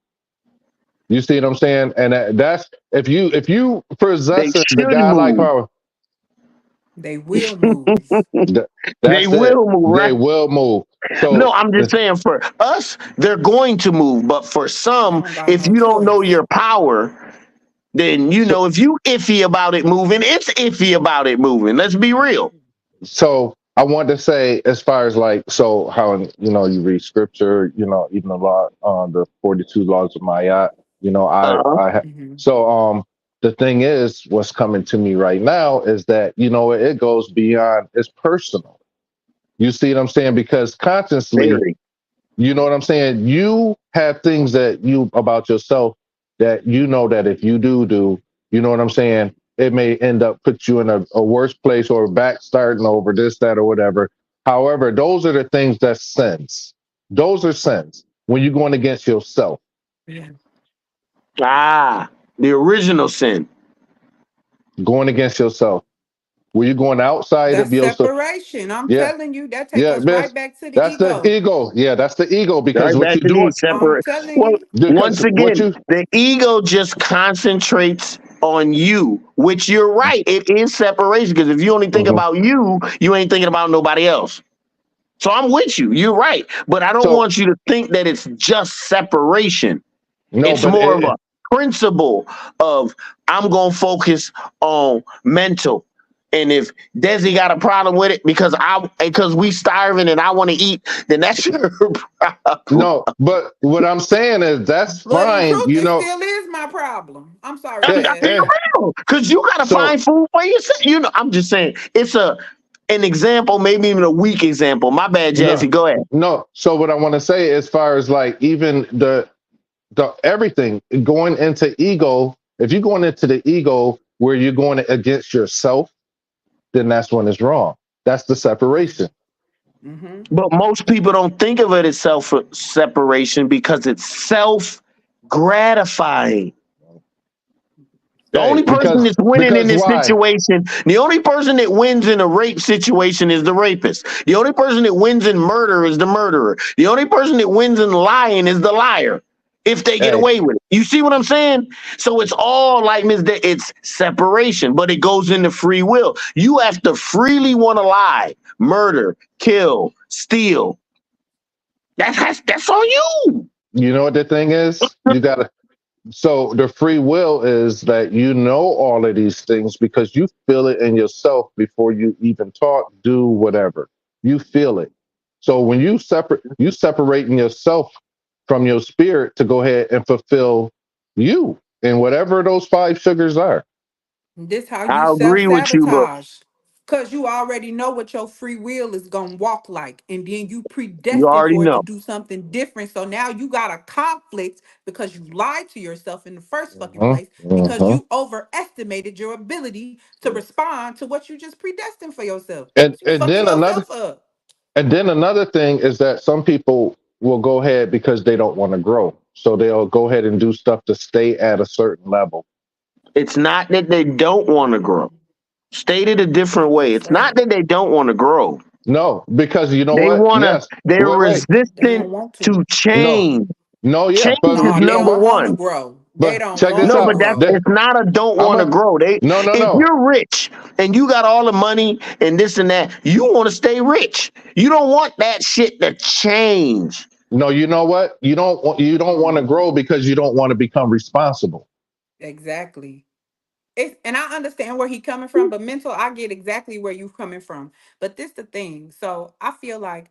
You see what I'm saying? And that's if you They possessing the should godlike move. power, They will move. th- They that's it. will move, They right? will move. No, So I'm just saying for us, they're going to move. But for They some, don't got if no you don't know choice. your power, then so if you iffy about it moving, it's iffy about it moving. Let's be real. so I want to say, as far as like, so how you read scripture, even the law, the 42 laws of Mayat, Uh-huh. Hmm. so the thing is, what's coming to me right now is that it goes beyond, it's personal. You see what I'm saying? Because consciously, Very. you know what I'm saying, you have things that you about yourself that that if you do, you know what I'm saying, it may end up put you in a worse place or back starting over this, that, or whatever. However, those are the things that sins. Those are sins when you're going against yourself, Yeah. Ah, the original sin. going against yourself. When you're going outside of That's yourself, separation. I'm yeah, telling you, that take yeah, us man, right back to the that's the ego. ego. Yeah, that's the ego because Right what back you're to doing, these I'm separate. telling Well, you. because once what again, you, the ego just concentrates on you, which you're right. It is separation because if you only think Mhm. about you, you ain't thinking about nobody else. So I'm with you. You're right. But I don't So want you to think that it's just separation. no, It's but more of a principle of I'm going to focus on mental. And if Desi got a problem with it because we starving and I want to eat, then that's your problem. no, but what I'm saying is that's Well, the fine, truth, it still is my problem. I'm sorry, I'm eh, being Jazz. eh, real because you got to so find food for yourself. I'm just saying it's an example, maybe even a weak example. My bad, no, Jazzy. Go ahead. no. So what I want to say, as far as like even the everything going into ego, if you're going into the ego where you're going against yourself, then that's when it's wrong. That's the Yeah. separation. Mm-hmm. But most people don't think of it as self separation because it's self gratifying. The only Hey, person that's winning in because this why? situation, the only person that wins in a rape situation is the rapist. The only person that wins in murder is the murderer. The only person that wins in lying is the liar. If they get Hey, away with it. You see what I'm saying? So it's all like Ms. It's separation, but it goes into free will. You have to freely want to lie, murder, kill, steal. That's on you. you know what the thing is? You gotta. So the free will is that all of these things because you feel it in yourself before you even talk, do whatever. You feel it. So when you separating yourself from your spirit to go ahead and fulfill you and whatever those five sugars are. This how you I agree with you, but self-sabotage. Cause you already know what your free will is gonna walk like. And then you you predestined already for it to know. do something different. So now you got a conflict because you lied to yourself in the first fucking Mhm, place because mhm. you overestimated your ability to respond to what you just predestined for yourself. And You and fucking then another yourself up. and then another thing is that some people will go ahead because they don't want to grow. So they'll go ahead and do stuff to stay at a certain level. It's not that they don't want to grow. Stated a different Like you way. It's not said. that they don't want to grow. No, because you know They what? want to, Yes. they're Wait, wait. They resistant don't want to. to No. change. No, yeah. Change But is No, you they know number don't what? want to one. grow. They but don't check this want No, to but out. that's grow. it's not a don't I'm want to a grow. no, no, If no, you're rich and you got all the money and this and that, you want to stay rich. You don't want that shit to change. no. You know what? You don't want to Mm, grow because you don't want to become responsible. exactly. It's, and I understand where he coming from, but mental, I get exactly where you coming from. But this the thing. So I feel like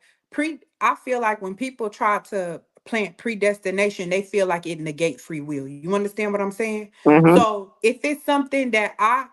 when people try to plant predestination, they feel like it negate free will. You understand what I'm saying? Hmm. So if it's something that I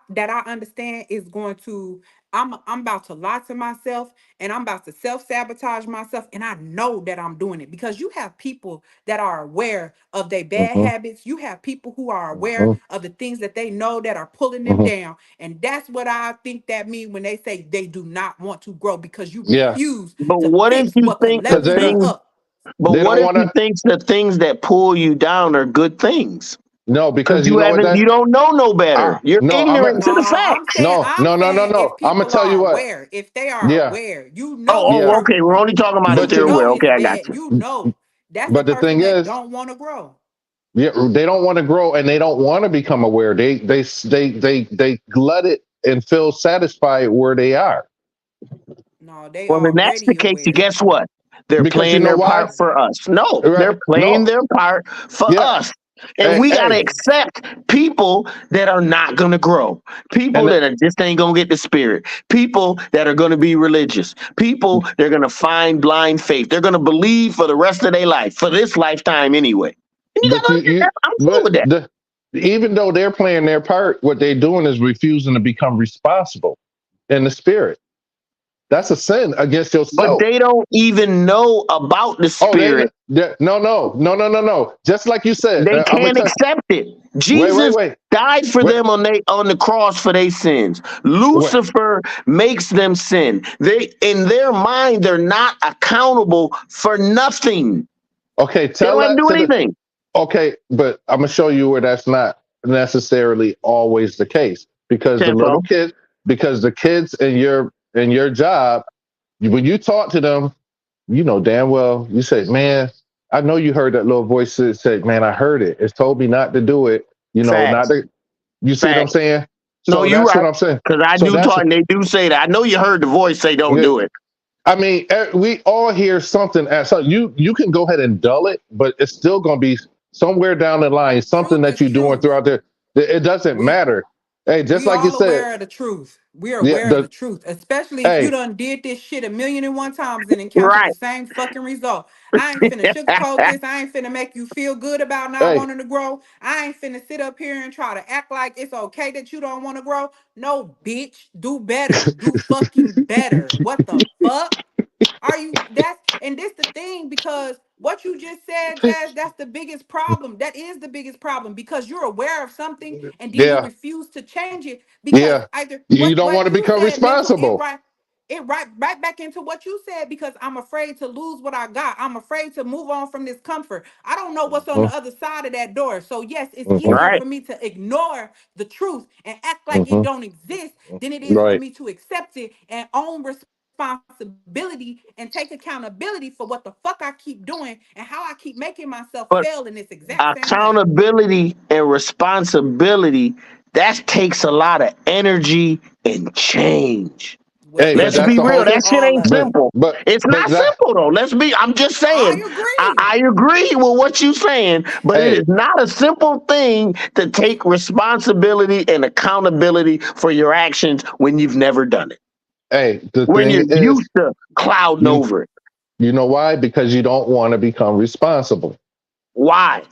understand is going to, I'm about to lie to myself and I'm about to self-sabotage myself, and I know that I'm doing it because you have people that are aware of their bad Hmm. habits. You have people who are aware Hmm. of the things that they know that are pulling them Hmm. down. And that's what I think that mean when they say they do not want to grow, because you Yeah, refuse But to what if fix you what could think the because level you things? up. But they what don't if want you to. think the things that pull you down are good things? No, Because because you you know what haven't, that. you don't know no better. Ah, You're no, ignorant No, to the facts. I'm saying if no. I'm gonna people tell you are what. aware, if they are Yeah, aware, you know the Oh, yeah. okay. person. We're only talking about if You But they're you, aware. know Okay, it's I got bad. you. You know that's the but the person thing that is, don't want to grow. yeah, they don't want to grow and they don't want to become aware. They glut it and feel satisfied where they are No, they Well, if that's the already case, you aware. guess what? They're because you playing know their why? part for us. No, Right? they're playing No. their part for Yeah. us. And Hey, we got to hey, accept people that are not going to grow, people and that are just ain't going to get the spirit, people that are going to be religious, people they're going to find blind faith. They're going to believe for the rest of their life, for this lifetime anyway. And you got but to understand, I'm cool but with that. even though they're playing their part, what they're doing is refusing to become responsible in the spirit. That's a sin against But yourself. they don't even know about the Oh, spirit. no. Just like you said, They I'm gonna can't tell. accept it. Wait, Jesus wait, died for wait, them on the cross for their sins. wait. Lucifer makes them sin. They in their mind they're not accountable for nothing. Okay, They tell don't have to that do to the. anything. Okay, but I'm gonna show you where that's not necessarily always the case because the Okay, little so kids, because the kids in your job, when you talk to them, you know damn well you say, man, I know you heard that little voice that said, man, I heard it. It's told me not to do it. You know, not facts, to. You see what I'm facts. saying? No, So you that's what right. I'm saying. Because I So do that's talk, and they do say that. I know you heard the voice say, "Don't do it." I mean, we all hear something at so you can go ahead and dull it, but it's still going to be somewhere down the line something Truth that is you're doing truth. throughout there. It doesn't We matter. Hey, just we like you all said, aware of the truth. We're yeah. aware of the truth, especially if you Hey, done did this shit a million and one times and encountered the Right. same fucking result. I ain't finna sugarcoat this. I ain't finna make you feel good about not hey, wanting to grow. I ain't finna sit up here and try to act like it's okay that you don't want to grow. No, bitch, do better. Do fucking better. What the fuck? Are you that's and this the thing, because what you just said, Jazz, that's the biggest problem. That is the biggest problem, because you're aware of something and then you yeah, refuse to change it because yeah. either You don't want what to you become said, mental, responsible. it right back into what you said, because I'm afraid to lose what I got. I'm afraid to move on from this comfort. I don't know what's on Mhm, the other side of that door. So yes, it's mhm, easier Right. for me to ignore the truth and act like it mhm. don't exist than it is for Right. me to accept it and own responsibility and take accountability for what the fuck I keep doing and how I keep making myself But fail in this exact same way. accountability and responsibility, that takes a lot of energy and change. Well, Hey, it but Let's that's be the don't. real. whole That thing. shit All ain't of it. simple. It's But not that simple though. Let's be. I'm just saying. I agree. I agree with what you're saying, but it hey, is not a simple thing to take responsibility and accountability for your actions when you've never done it. the When thing you're is, used to clouding you over it. you know why? Because you don't want to become responsible. Why?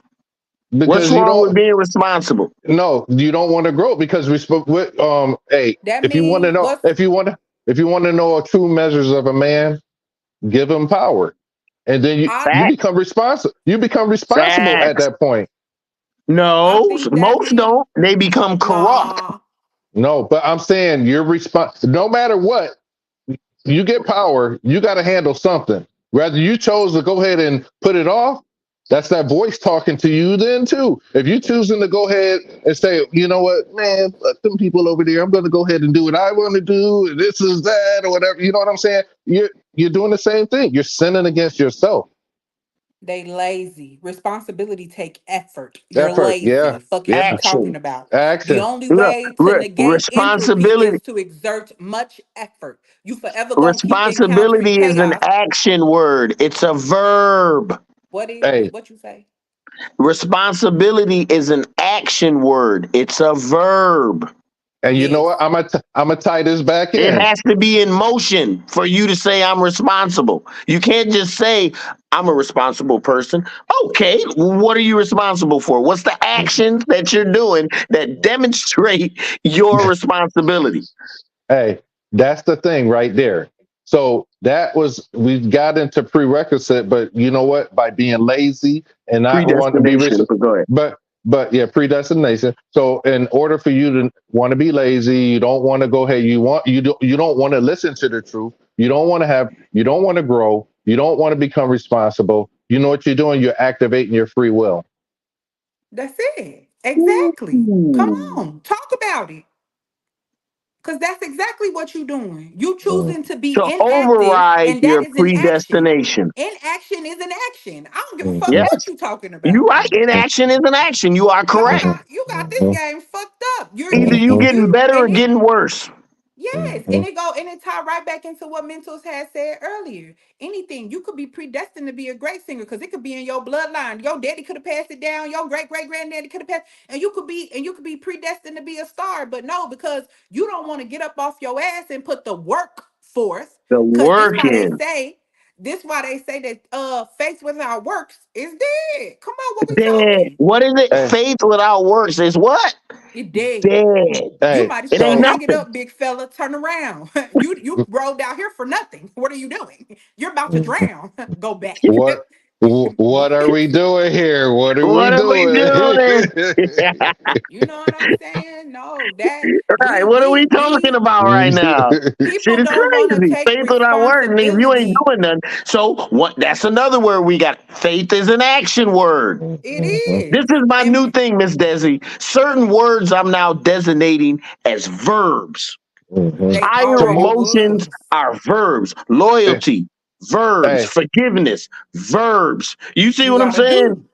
What's Because you wrong with don't. being responsible? No, you don't want to grow because we spoke with hey, That if you want to means know what's if you want to know a true measures of a man, give him power. And then I you Facts. become responsible. You become responsible at Facts. that point. I No, think that most means don't. They become corrupt. nah. No, but I'm saying you're no matter what, you get power, you got to handle something. Whether you chose to go ahead and put it off, that's that voice talking to you then too. If you choosing to go ahead and say, you know what, man, fuck them people over there, I'm going to go ahead and do what I want to do, and this is that or whatever. You know what I'm saying? You're doing the same thing. You're sinning against yourself. They lazy. Responsibility take effort. You're Effort. Yeah. lazy. Fuck is Yeah. you talking Action. about? The Action. only Look, way to negate entropy responsibility. is to exert much effort. You forever gonna keep encountering Responsibility is an chaos. action word. It's a verb. What is? Hey, What you say? Responsibility is an action word. It's a verb. and you know Yes. what? I'm gonna tie this back It in. has to be in motion for you to say I'm responsible. You can't just say I'm a responsible person. Okay, what are you responsible for? What's the actions that you're doing that demonstrate your responsibility? Hey, that's the thing right there. So that was we got into prerequisite, but you know what? By being lazy and not wanting to be rich, Predestination. But go ahead. but yeah, predestination. So in order for you to want to be lazy, you don't want to go ahead. You don't want to listen to the truth. You don't want to have. You don't want to grow. You don't want to become responsible. You know what you're doing? You're activating your free will. That's it. Exactly. Come Ooh. on. Talk about it. Because that's exactly what you're doing. You Mm, choosing to be To inactive, override and that your is an action. predestination. Inaction is an action. I don't give a mm, fuck mm, what Yes, you talking you about. right. Inaction is an action. You are correct. mm, You got this mm, game fucked up. Either you mm, getting better or And it getting worse. yes, mm, and it tie right back into what Mentors had said earlier. Anything you could be predestined to be a great singer because it could be in your bloodline. Your daddy could have passed it down. Your great great granddaddy could have passed, and you could be predestined to be a star. But no, because you don't want to get up off your ass and put the work forth. The Because working. this why they say that faith without works is dead. Come on, what we Dead. talking? What is it? mm. Faith without works is what? It dead. Dead. You Hey, might as It well ain't so hang it nothing. up, big fella. Turn around. You rolled out here for nothing. What are you doing? You're about to drown. Go back. what what are we doing here? What are we What are we doing? doing? You know what I'm saying? No, that Right. What are we talking about right now? Shit people is don't want to crazy. take Faith without work means you ain't responsibility. doing nothing. So what? That's another word we got. Faith is an action word. It This is. is my new And thing, Miss Desi. Certain words I'm now designating as verbs. they To Higher already move, emotions was. are verbs. hey, Loyalty, verbs. hey, Forgiveness, verbs. You see You what I'm gotta saying? do.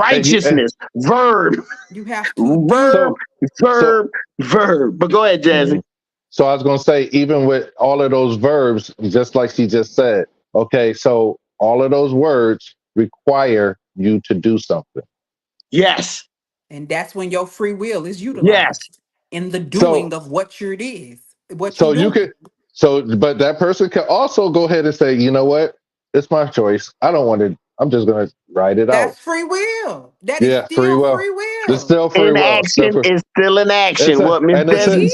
hey, Righteousness, verb, You have to verb, do. so so verb, verb. But go ahead, Jazzy. mm, so I was gonna say, even with all of those verbs, just like she just said, okay, so all of those words require you to do something. Yes, And that's when your free will is yes. utilized in the doing So of what you so you doing. could but that person can also go ahead and say, you know what? It's my choice. I don't want to, I'm just gonna write it out. That's free will. That is Yeah, free still will. free It's will. still free will. Still Inaction free. is still an It's action. a What Miss and it's a Desi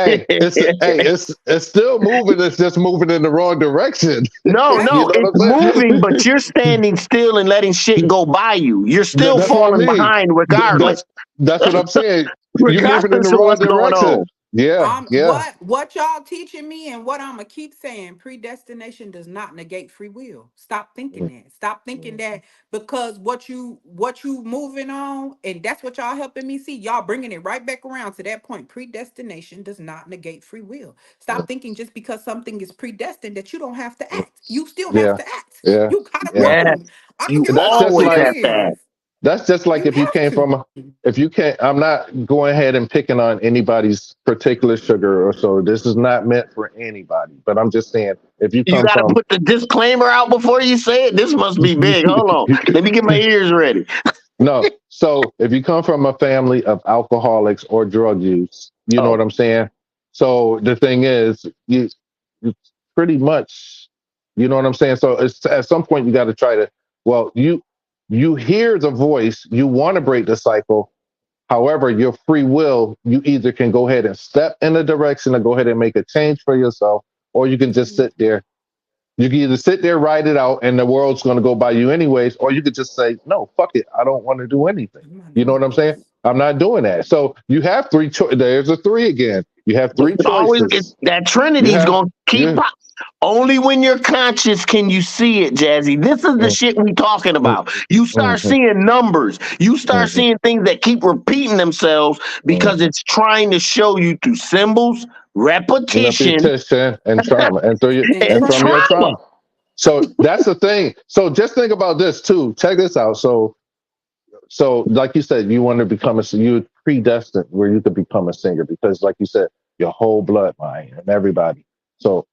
It said. hey, it's still moving. It's just moving in the wrong direction. No, That's You no, know it's what I'm moving, saying? but you're standing still and letting shit go by you. You're still That's what I falling mean. behind regardless, That's what I'm saying. You're moving in the regardless of wrong what's going on. direction. Yeah, yeah. what y'all teaching me and what I'm gonna keep saying. Predestination does not negate free will. Stop thinking that. Stop thinking that because what you moving on, and that's what y'all helping me see. Y'all bringing it right back around to that point. Predestination does not negate free will. Stop thinking just because something is predestined that you don't have to act. You still have Yeah, to act. yeah, You gotta yeah. Yes, do. I don't you give a That's fuck just what always it like have to act. is. That's just like You if you have came to. from if you can't I'm not going ahead and picking on anybody's particular sugar or so. This is not meant for anybody. But I'm just saying if you You come got to from put the disclaimer out before you say it. This must be big. Hold on. Let me get my ears ready. no, so if you come from a family of alcoholics or drug use, you know Oh, what I'm saying? So the thing is, you pretty much, you know what I'm saying? So it's at some point you got to try to, well, you hear the voice, you want to break the cycle. However, your free will, you either can go ahead and step in a direction and go ahead and make a change for yourself, or you can just sit there. You can either sit there, write it out, and the world's going to go by you anyways, or you could just say, no, fuck it. I don't want to do anything. I'm not You know what doing I'm saying? this. I'm not doing that. So you have three There's a three again. You have three choices. that You Trinity's have, going to keep yeah. pop. Only when you're conscious can you see it, Jazzy. This is the Mm, shit we talking mm, about. You start mhm, seeing numbers. You start mhm, seeing things that keep repeating themselves because mhm. it's trying to show you through symbols, repetition, Repetition and trauma, And and and from trauma. your trauma. trauma. So that's the thing. So just think about this too. Check this out. So like you said, you want to become you predestined where you could become a singer because, like you said, your whole bloodline and everybody. So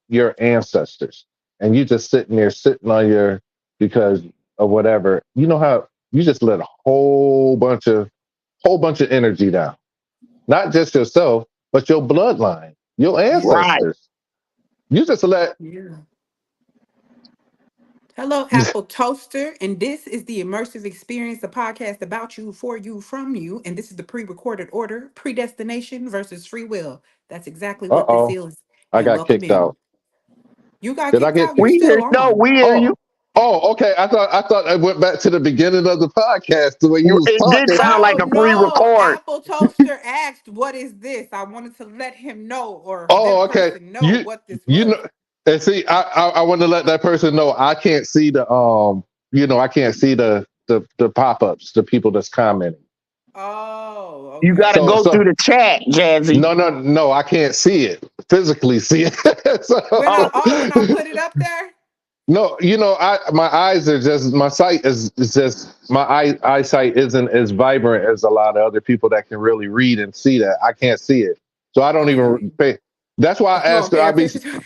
your ancestors, and you just sitting there, sitting on your because of whatever. You know how you just let a whole bunch of energy down. Not just yourself, but your bloodline, your Yeah. Right. ancestors. You just let. Yeah. Hello, Apple Toaster, and this is the Immersive Experience, the podcast about you, for you, from you. And this is the pre-recorded order, predestination versus free will. That's exactly Uh what this oh, is. I And got welcome kicked in. out. You got Did I kicked get? out. You We still hear no, on. we hear Oh, you. okay. I thought I went back to the beginning of the podcast the way you was It did talking. sound like Oh a no, pre-record. Apple Toaster asked, "What is this?" I wanted to let him know, or Oh, that okay. person know You what this you was. know, and see, I want to let that person know I can't see I can't see the pop ups, the people that's commenting. Oh, You got to okay. go through So the chat, Jazzy. no, I can't see it physically. See it. When Oh, when I put it up there. No, I my eyes are just my sight is just my eyesight isn't as vibrant as a lot of other people that can really read and see that. I can't see it, so I don't I feel even you. pay. That's why I You don't asked. pay I be attention to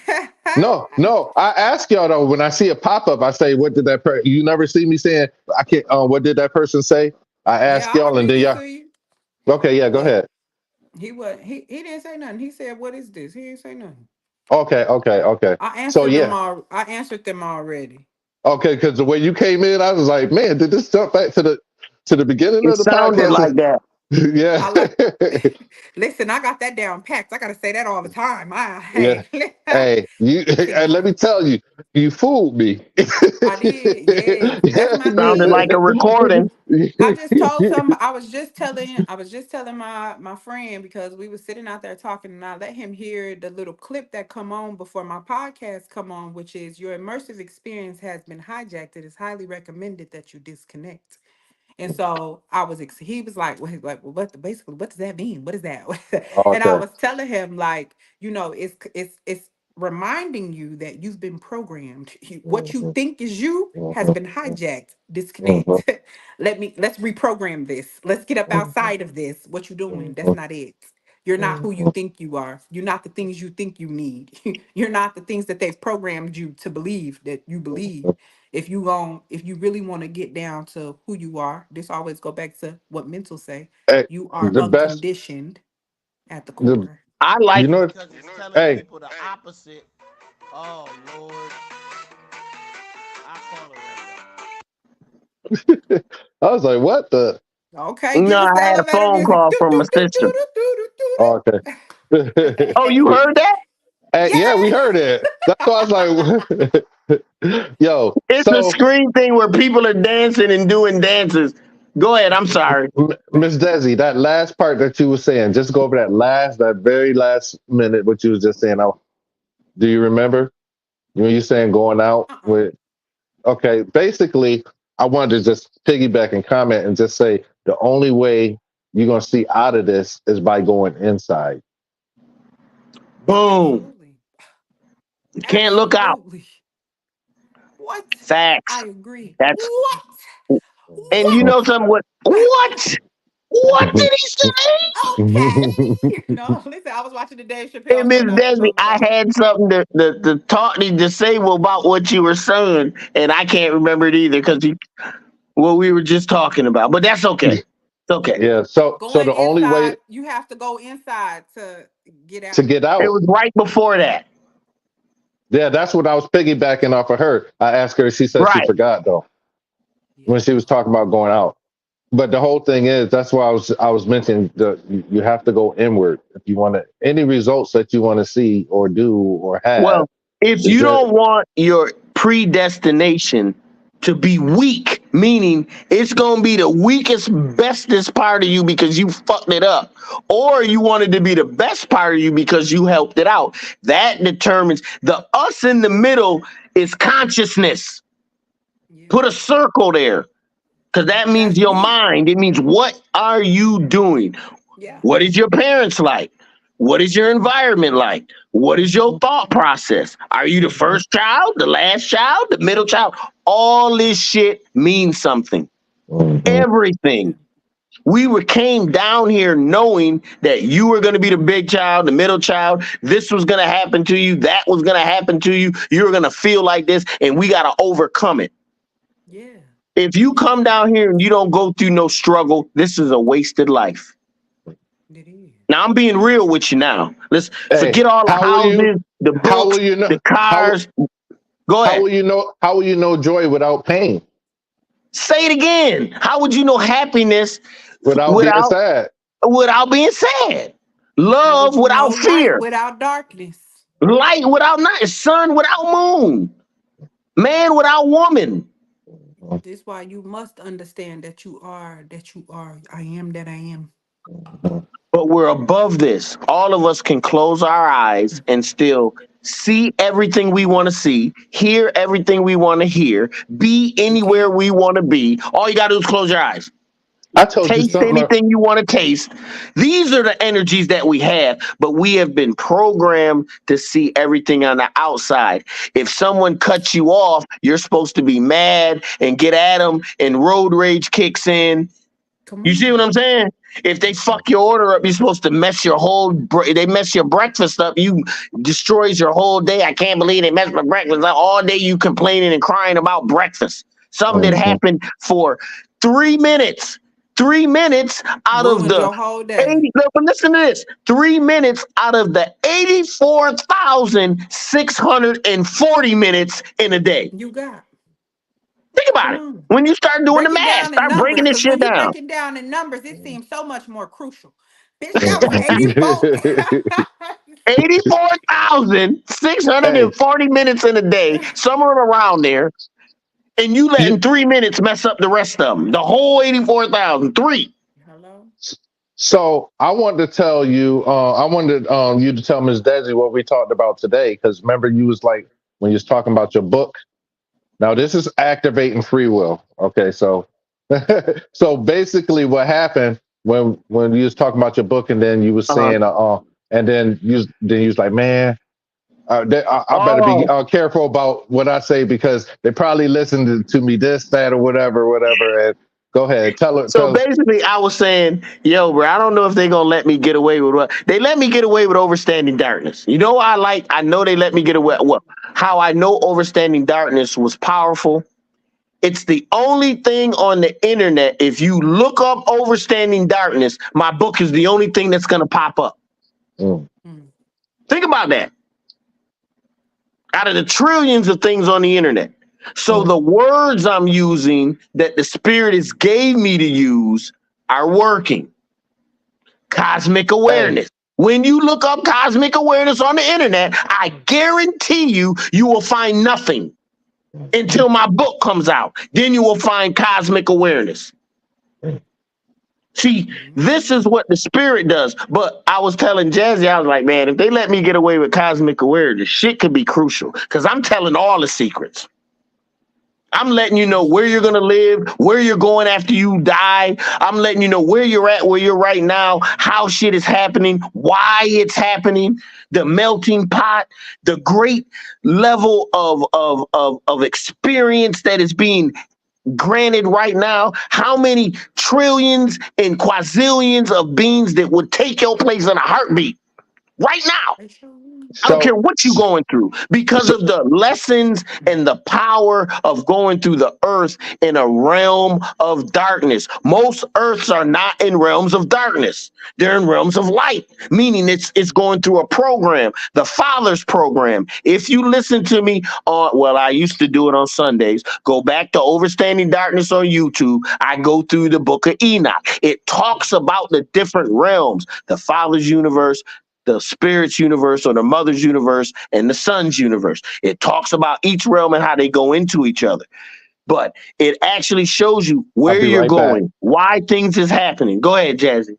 no. I ask y'all though when I see a pop up. I say, "What did that?" You never see me saying, "I can't." What did that person say? I Yeah, ask I'll y'all, and read then it y'all. to you. Okay, yeah, go But ahead. he didn't say nothing. He said, "What is this?" He didn't say nothing. Okay. So yeah, I answered them already. okay. Because the way you came in, I was like, "Man, did this jump back to the beginning it of the sounded podcast?" like that. Yeah. I like listen, I got that down packed. I gotta say that all the time. Yeah. Hey, Hey, you listen, and let me tell you, you fooled me. I did, yes. That's Yeah, my Sounded thing. like a recording. I just told some. I was just telling my friend because we were sitting out there talking, and I let him hear the little clip that come on before my podcast come on, which is your immersive experience has been hijacked. It is highly recommended that you disconnect. And so he was like, well, basically, what does that mean? What is that? And I Okay. was telling him, like, it's reminding you that you've been programmed. What you Mhm, think is you has mhm, been hijacked. mhm, Disconnect. Let's reprogram this. Let's get up mhm, outside of this. What you doing? That's mhm, not it. You're not who you mhm, think you are. You're not the things you think you need. You're not the things that they've programmed you to believe that you believe. mhm. If you really want to get down to who you are, this always go back to what mental say. Hey, You are the best, unconditioned at the the core. I like you it know, because it's telling hey, people the opposite. Oh Lord, I call it right I was like, what the? Okay, now. give No, us I the had a elevator phone music. call Do, from do, a do, do, sister. do, do, do, Oh, okay. do. Oh, you heard that? Yeah, we Yeah. heard it. That's why I was like, yo, It's a so screen thing where people are dancing and doing dances. Go ahead. I'm sorry. Miss Desi, that last part that you were saying, just go over that very last minute, what you was just saying. Do you remember when you saying going out Uh-uh. with? Okay, basically, I wanted to just piggyback and comment and just say the only way you're gonna see out of this is by going inside. Oh, Boom. absolutely. You can't look out. Absolutely. What? I Facts. agree. That's What? and you What? know something. What? What did he say? Okay. No, listen, I was watching the Dave Hey, Chappelle Miss show not too Desi, long I ago. had something to talk to say about what you were saying, and I can't remember it either because what we were just talking about. But that's okay. It's okay. Yeah, so Going the only way inside, you have to go inside to get to out. get It out, was right before that. yeah, that's what I was piggybacking off of her. I asked her, she said she Right. forgot though when Yeah. she was talking about going out. But the whole thing is that's why I was mentioning you have to go inward if you want to any results that you want to see or do or have Well, if is you there. don't want your predestination to be weak, meaning it's going to be the weakest, bestest part of you because you fucked it up, or you want it to be the best part of you because you helped it out, that determines the us in the middle is consciousness. Yeah. Put a circle there because that means That's your me. mind. It means what are you doing? Yeah. What is your parents like? What is your environment like? What is your thought process? Are you the first child, the last child, the middle child? All this shit means something. Mhm. Everything. We were came down here knowing that you were going to be the big child, the middle child. This was going to happen to you. That was going to happen to you. You were going to feel like this, and we got to overcome it. Yeah. If you come Yeah. down here and you don't go through no struggle, this is a wasted life. It is. Now I'm being real with you now. Let's Hey, forget all the how will you? houses, the How will books, you know? the cars. Go How ahead. will you know? How will you know joy without pain? Say it again. How would you know happiness Without being without sad? without being sad? How would Love you know without light fear. without darkness? Light without night. Sun without moon. Man without woman. This is why you must understand that you are, that you are. I am that I am. But we're above this. All of us can close our eyes and still see everything we want to see, hear everything we want to hear, be You anywhere can. we want to be. All you got to do is close your eyes. I told you Taste something. anything you want to taste. These are the energies that we have, but we have been programmed to see everything on the outside. If someone cuts you off, you're supposed to be mad and get at them, and road rage kicks in. Come You see what on. I'm saying? If they fuck your order up, you're supposed to mess your they mess your breakfast up. You destroys your whole day. I can't believe they messed my breakfast up. All day you complaining and crying about breakfast. Something that Mhm. happened for 3 minutes. 3 minutes out of Ruins the your whole day. 80. No, but listen to this. 3 minutes out of the 84,640 minutes in a day. You got. Think about Come it. on. When you start doing the Break it math, down in start breaking numbers, this because when shit you down. break it down in numbers, it seems so much more crucial. Bitch, that was 84. Hey, 84,640 minutes in a day, somewhere around there, and you you, letting 3 minutes mess up the rest of them. The whole 84,000. Three. Hello? so I wanted to tell you. I wanted you to tell Ms. Desi what we talked about today, because remember you was like when you was talking about your book. Now this is activating free will. Okay, so so basically what happened when you was talking about your book, and then you was Uh-huh. saying and then you was like, man, I better be Oh, careful about what I say, because they probably listened to me this, that, or whatever, whatever. And go ahead, tell her, so tell. basically, I was saying, yo, bro, I don't know if they're gonna let me get away with what they let me get away with overstanding darkness. You know, I know they let me get away. Well, how I know overstanding darkness was powerful. It's the only thing on the internet. If you look up overstanding darkness, my book is the only thing that's gonna pop up. Mm, Mm. Think about that. Out of the trillions of things on the internet. So mm. the words I'm using that the spirit has gave me to use are working. Cosmic Hey, awareness. When you look up cosmic awareness on the internet, I guarantee you will find nothing until my book comes out. Then you will find cosmic awareness. See, this is what the spirit does. But I was telling Jazzy, I was like, man, if they let me get away with cosmic awareness, shit could be crucial, because I'm telling all the secrets. I'm letting you know where you're going to live, where you're going after you die. I'm letting you know where you're at, where you're right now, how shit is happening, why it's happening, the melting pot, the great level of experience that is being granted right now, how many trillions and quadrillions of beings that would take your place in a heartbeat right now. They sure will. I don't care so, what you're going through, because so of the lessons and the power of going through the earth in a realm of darkness. Most earths are not in realms of darkness. They're in realms of light, meaning it's going through a program, the Father's program. If you listen to me on, well, I used to do it on Sundays. Go back to Overstanding Darkness on YouTube. I go through the book of Enoch. It talks about the different realms, the Father's universe, the spirit's universe, or the mother's universe, and the son's universe. It talks about each realm and how they go into each other. But it actually shows you I'll where be you're right back. going, why things is happening. Go ahead, Jazzy.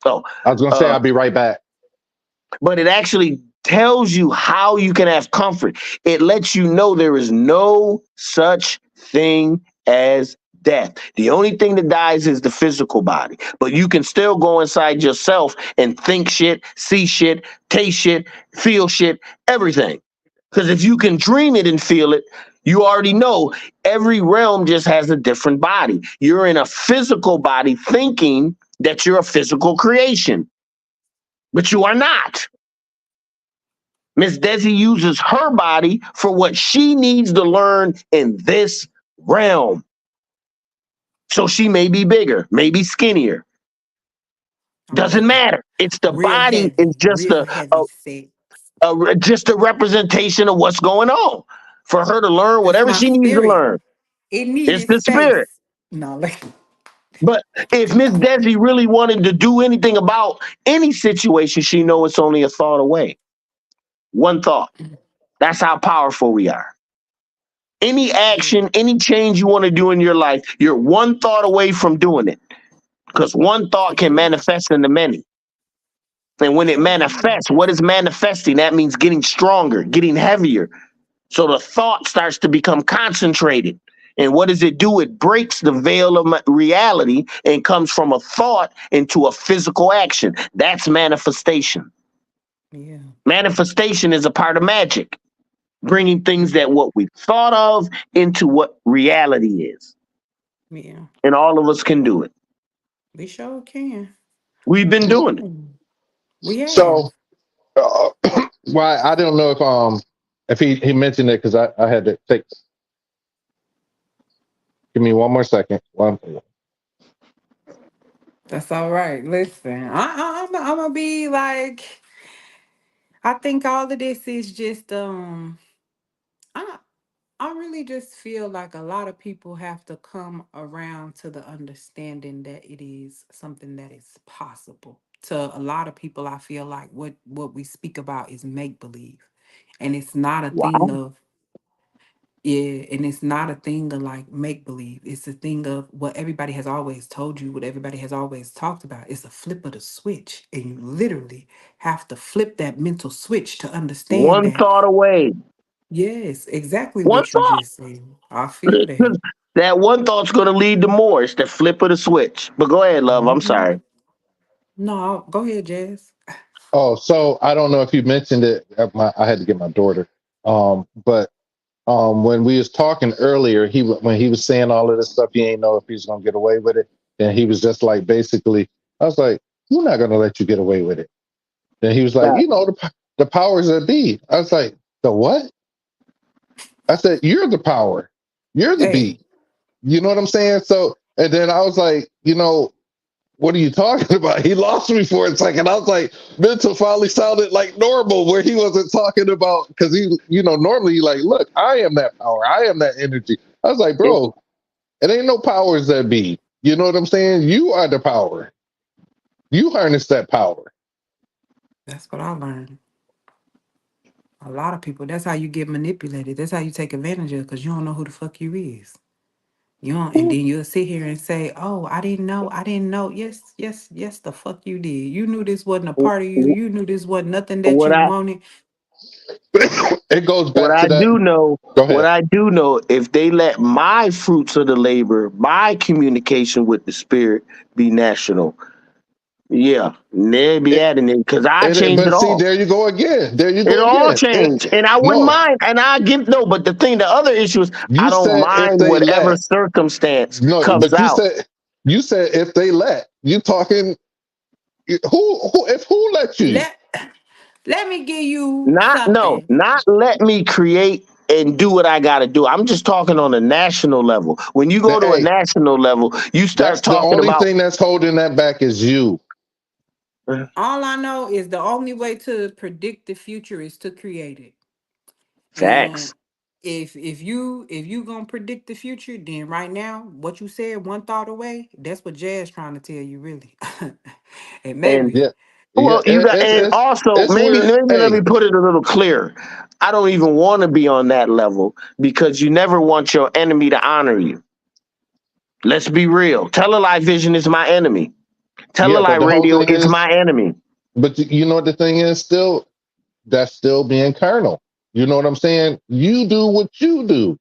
Oh, I was gonna say uh, I'll be right back. but it actually tells you how you can have comfort. It lets you know there is no such thing as death. The only thing that dies is the physical body. But you can still go inside yourself and think shit, see shit, taste shit, feel shit, everything. Because if you can dream it and feel it, you already know every realm just has a different body. You're in a physical body thinking that you're a physical creation, but you are not. Miss Desi uses her body for what she needs to learn in this realm. So she may be bigger, maybe skinnier. I'm Doesn't ready. matter. It's the body is Real heavy set. just a representation of what's going on for her to learn That's whatever my she needs to spirit. learn. It It's needed the space. spirit. No, like But if Miss Desi really wanted to do anything about any situation, she know it's only a thought away. One thought. That's how powerful we are. Any yeah, action, any change you want to do in your life, you're one thought away from doing it. Because one thought for can real. manifest into many. And when it Sure can. manifests, what is manifesting? That means getting stronger, getting heavier. So the thought starts to become concentrated. And what does it do? It breaks the veil of reality and comes from a thought into a physical action. That's manifestation. Yeah. Manifestation is a part of magic, bringing things Mm, that what we thought of into what reality is. yeah. And all of us can do it. We sure can. We've been doing it. Mm, we So, have. uh, why I don't know if he mentioned it because I had to take. Give me one more second. That's all right. Listen, I'm gonna be like, I think all of this is just I I really just feel like a lot of people have to come around to the understanding that it is something that is possible. To a lot of people, I feel like what we speak about is make believe, and it's not a thing Wow. of yeah, and it's not a thing of like make believe. It's a thing of what everybody has always told you, what everybody has always talked about. It's a flip of the switch, and you literally have to flip that mental switch to understand One that. thought away. Yes, exactly One what you thought. just said. I feel that. That one thought's going to lead to more. It's the flip of the switch. But go ahead, love. I'm Mhm. sorry. No, go ahead, Jazz. Oh, so I don't know if you mentioned it. I had to get my daughter. But when we was talking earlier, when he was saying all of this stuff, he ain't know if he was gonna get away with it. And he was just like, basically, I was like, "We're not gonna let you get away with it." Then he was like, Right. the powers that be. I was like, the what? I said, you're the power. You're the Hey, be. You know what I'm saying? So, and then I was like, what are you talking about? He lost me for a second. I was like, mental finally sounded like normal, where he wasn't talking about, because normally he like, look, I am that power. I am that energy. I was like, It, bro, it ain't no powers that be. You know what I'm saying? You are the power. You harness that power. that's what I learned. A lot of people, that's how you get manipulated. That's how you take advantage of because you don't know who the fuck you is. You don't, and then you'll sit here and say, "Oh, I didn't know. I didn't know." Yes, yes, yes. The fuck you did. You knew this wasn't a part of you. You knew this wasn't nothing that what you I wanted. It goes what back to I that. do know, Go what ahead. I do know, if they let my fruits of the labor, my communication with the spirit be national, yeah, they'd be It, adding it because I changed but it see, all. there you go again. There you It go all again. changed, and I wouldn't No, mind. And I give no, but the other issue is I you don't said if mind they whatever let. circumstance No, comes but out. you said if they let. You talking who if who let you? Let Let me give you Not no, something. not let me create and do what I got to do. I'm just talking on a national level. When you go to a Hey, national level, you that's start the talking only about thing that's holding that back is you. All I know is the only way to predict the future is to create it. facts. And if you gonna predict the future, then right now, what you said, one thought away, that's what Jazz trying to tell you, really. And And maybe Yeah, yeah. well, you got, and It's also it's where maybe let me hey, put it a little clearer. I don't even want to be on that level because you never want your enemy to honor you. Let's be real. Telelive Vision is my enemy. yeah. But Telelive the whole Radio thing is is, my enemy. but you know what the thing is still. That's still being carnal. You know what I'm saying? You do what you do.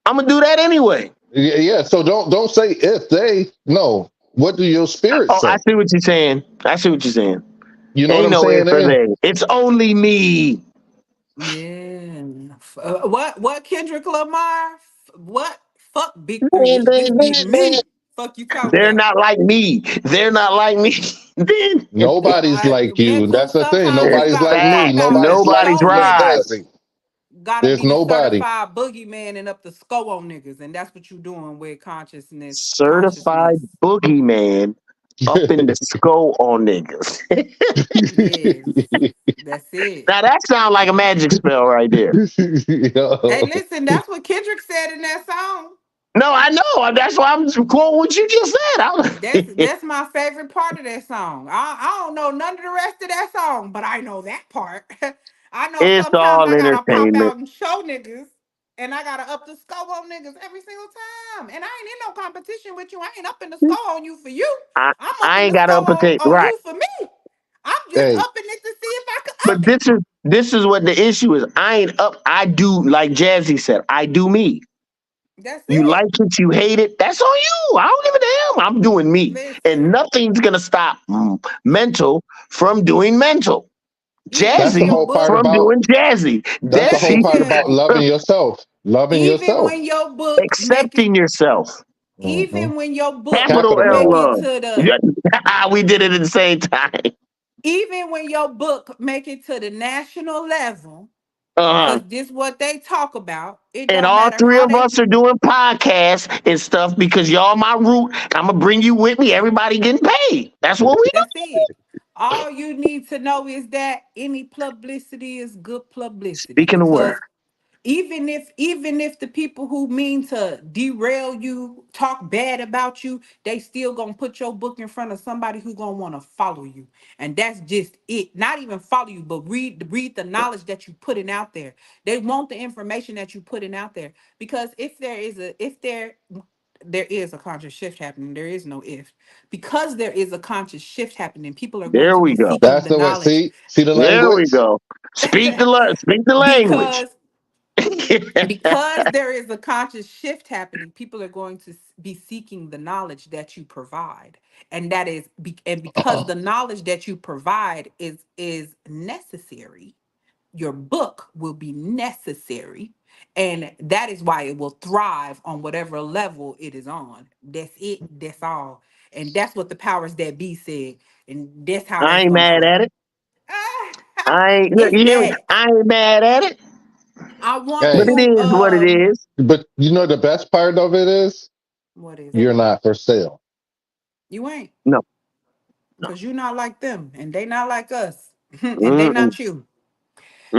I'm gonna do that anyway. Yeah. So don't say if they. No. What do your spirit Oh, I say? see what you're saying. I see what you're saying. You know what Ain't I'm no if saying? or There. they. It's only me. Yeah. What Kendrick Lamar? What? Fuck big three. They, It's they, just big they, they, me. Fuck you talking they're about. not like me. They're not like me. Then Nobody's like you. Mental, That's the thing. sometimes you Nobody's it's gotta like me. fact. pop out and Nobody's like Nobody show Miss niggas. thrives. Desi. Gotta There's be the nobody. certified boogeyman and up the skull on niggas, and that's what you doing with consciousness. Certified boogeyman up in the skull on niggas. Yes, that's it. Now that sounds like a magic spell right there. Hey, Yo. listen, that's what Kendrick said in that song. No, I know. That's why I'm quoting what you just said. That's my favorite part of that song. I don't know none of the rest of that song, but I know that part. I know It's sometimes all I gotta pop entertainment. out and show niggas, and I gotta up the skull on niggas every single time. And I ain't in no competition with you. I ain't up in the skull on you for you. I, I'm up I in ain't the got to skull uppertake. on Right. you for me. I'm just Hey, upping it to see if I could But up it. this is what the issue is. I ain't up. I do like Jazzy said. I do me. That's You like it. it, you hate it. That's on you. I don't give a damn. I'm doing me, and Listen, nothing's gonna stop mental from doing mental. even that's when the Jazzy your whole part book, from about doing jazzy. that's the let whole me Desi part tell about you, loving yourself. Loving even yourself. when your book make it accepting yourself. Hmm. even when your book Capital Capital L make L. it love. to the Yeah, we did it at the same time. even when your book make it to the national level, Uh-huh. because this what they talk about, it And don't all matter three how of they us are doing podcasts and stuff because y'all my root. I'm gonna bring you with me. Everybody getting paid. That's what we that's it. All you need to know is that any publicity is good do. publicity, Speaking the word. because even if the people who mean to derail you talk bad about you, they still gonna put your book in front of somebody who gonna want to follow you. And that's just it. Not even follow you, but read the knowledge that you putting out there. They want the information that you putting out there. Because if there is a conscious shift happening, there is no if. Because there is a conscious shift happening, people are going There to we be go. seeking That's the the way. knowledge. See the There we language. go. Speak the language. because because there is a conscious shift happening, people are going to be seeking the knowledge that you provide. And because the knowledge that you provide is necessary, your book will be necessary, and that is why it will thrive on whatever level it is on. That's it, that's all. And that's what the powers that be said, and that's how I that's ain't gonna mad flow. at it. Ah, I ain't look, it's you hear me? that I ain't mad at it. I want But Hey, it to is what it is. but you know the best part of it is what is it? you're not for sale. You ain't, No, no. because you're not like them, and they not like us, and they Mm-mm. not you.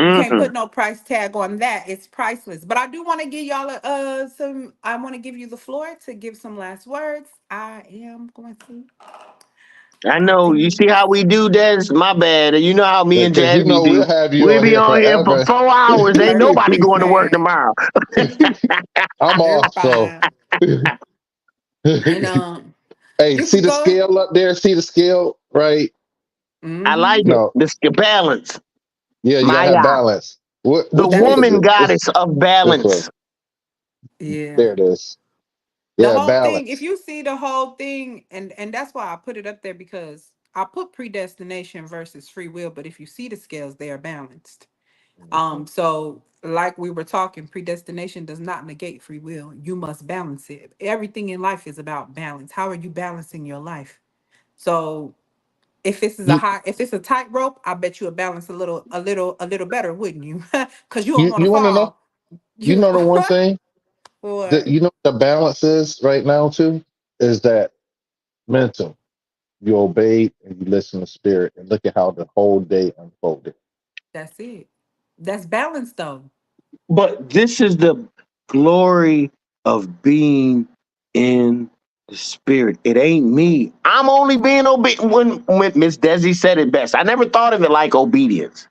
You can't Mm-mm. put no price tag on that. It's priceless. But I do want to give y'all some. I want to give you the floor to give some last words. I am going to I put know. You these. see how we do that? My bad. You know how me and Because you Jazzy know we'll do. have you We on be here on here for forever. 4 hours. Ain't nobody going to work Listen, tomorrow. I'm it's off, so fine. And hey, you see could the go. scale up there? See the scale, right? I like Mm-hmm. it. No, This balance. yeah, you gotta have Maya. balance. The Which way That's is woman it? It's goddess of this way. balance. yeah. There it is. The Yeah, whole thing. If balance. you see the whole thing, and that's why I put it up there, because I put predestination versus free will. But if you see the scales, they are balanced. So like we were talking, predestination does not negate free will. You must balance it. Everything in life is about balance. How are you balancing your life? So You if it's a tightrope, I bet you would balance a little better, wouldn't you? Because you don't you want to you want to know? fall. You You know the one thing that what? you know the balance is right now too is that mental. You obeyed and you listen to spirit, and look at how the whole day unfolded. That's it. That's balance though. But this is the glory of being in the spirit. It ain't me. I'm only being obedient. When Miss Desi said it best, I never thought of it like obedience.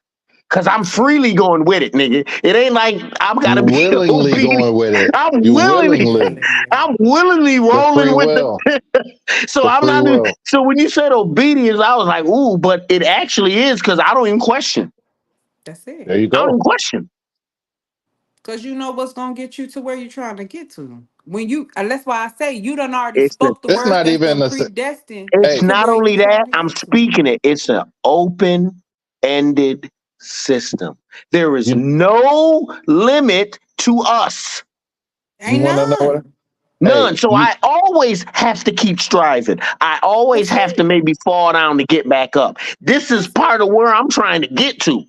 Cause I'm freely going with it, nigga. It ain't like I've got You to be willingly obedient. going with it. I'm You willingly, willingly Willingly. I'm willingly the free rolling with the. will, So the I'm free not. will. So when you said obedience, I was like, ooh, but it actually is because I don't even question. That's it. There you I don't even go. question. Because you know what's gonna get you to where you're trying to get to. when you, and that's why I say you done already It's a, spoke the It's words not that's even done a. predestined it's Hey, to not where you only trying that, to I'm get to. speaking it. It's an open-ended system. There is you no limit to us. you Ain't want to know what? none. None. Hey, So you I always have to keep striving. I always That's have to it. maybe fall down to get back up. This is That's it. part of where I'm trying to get to.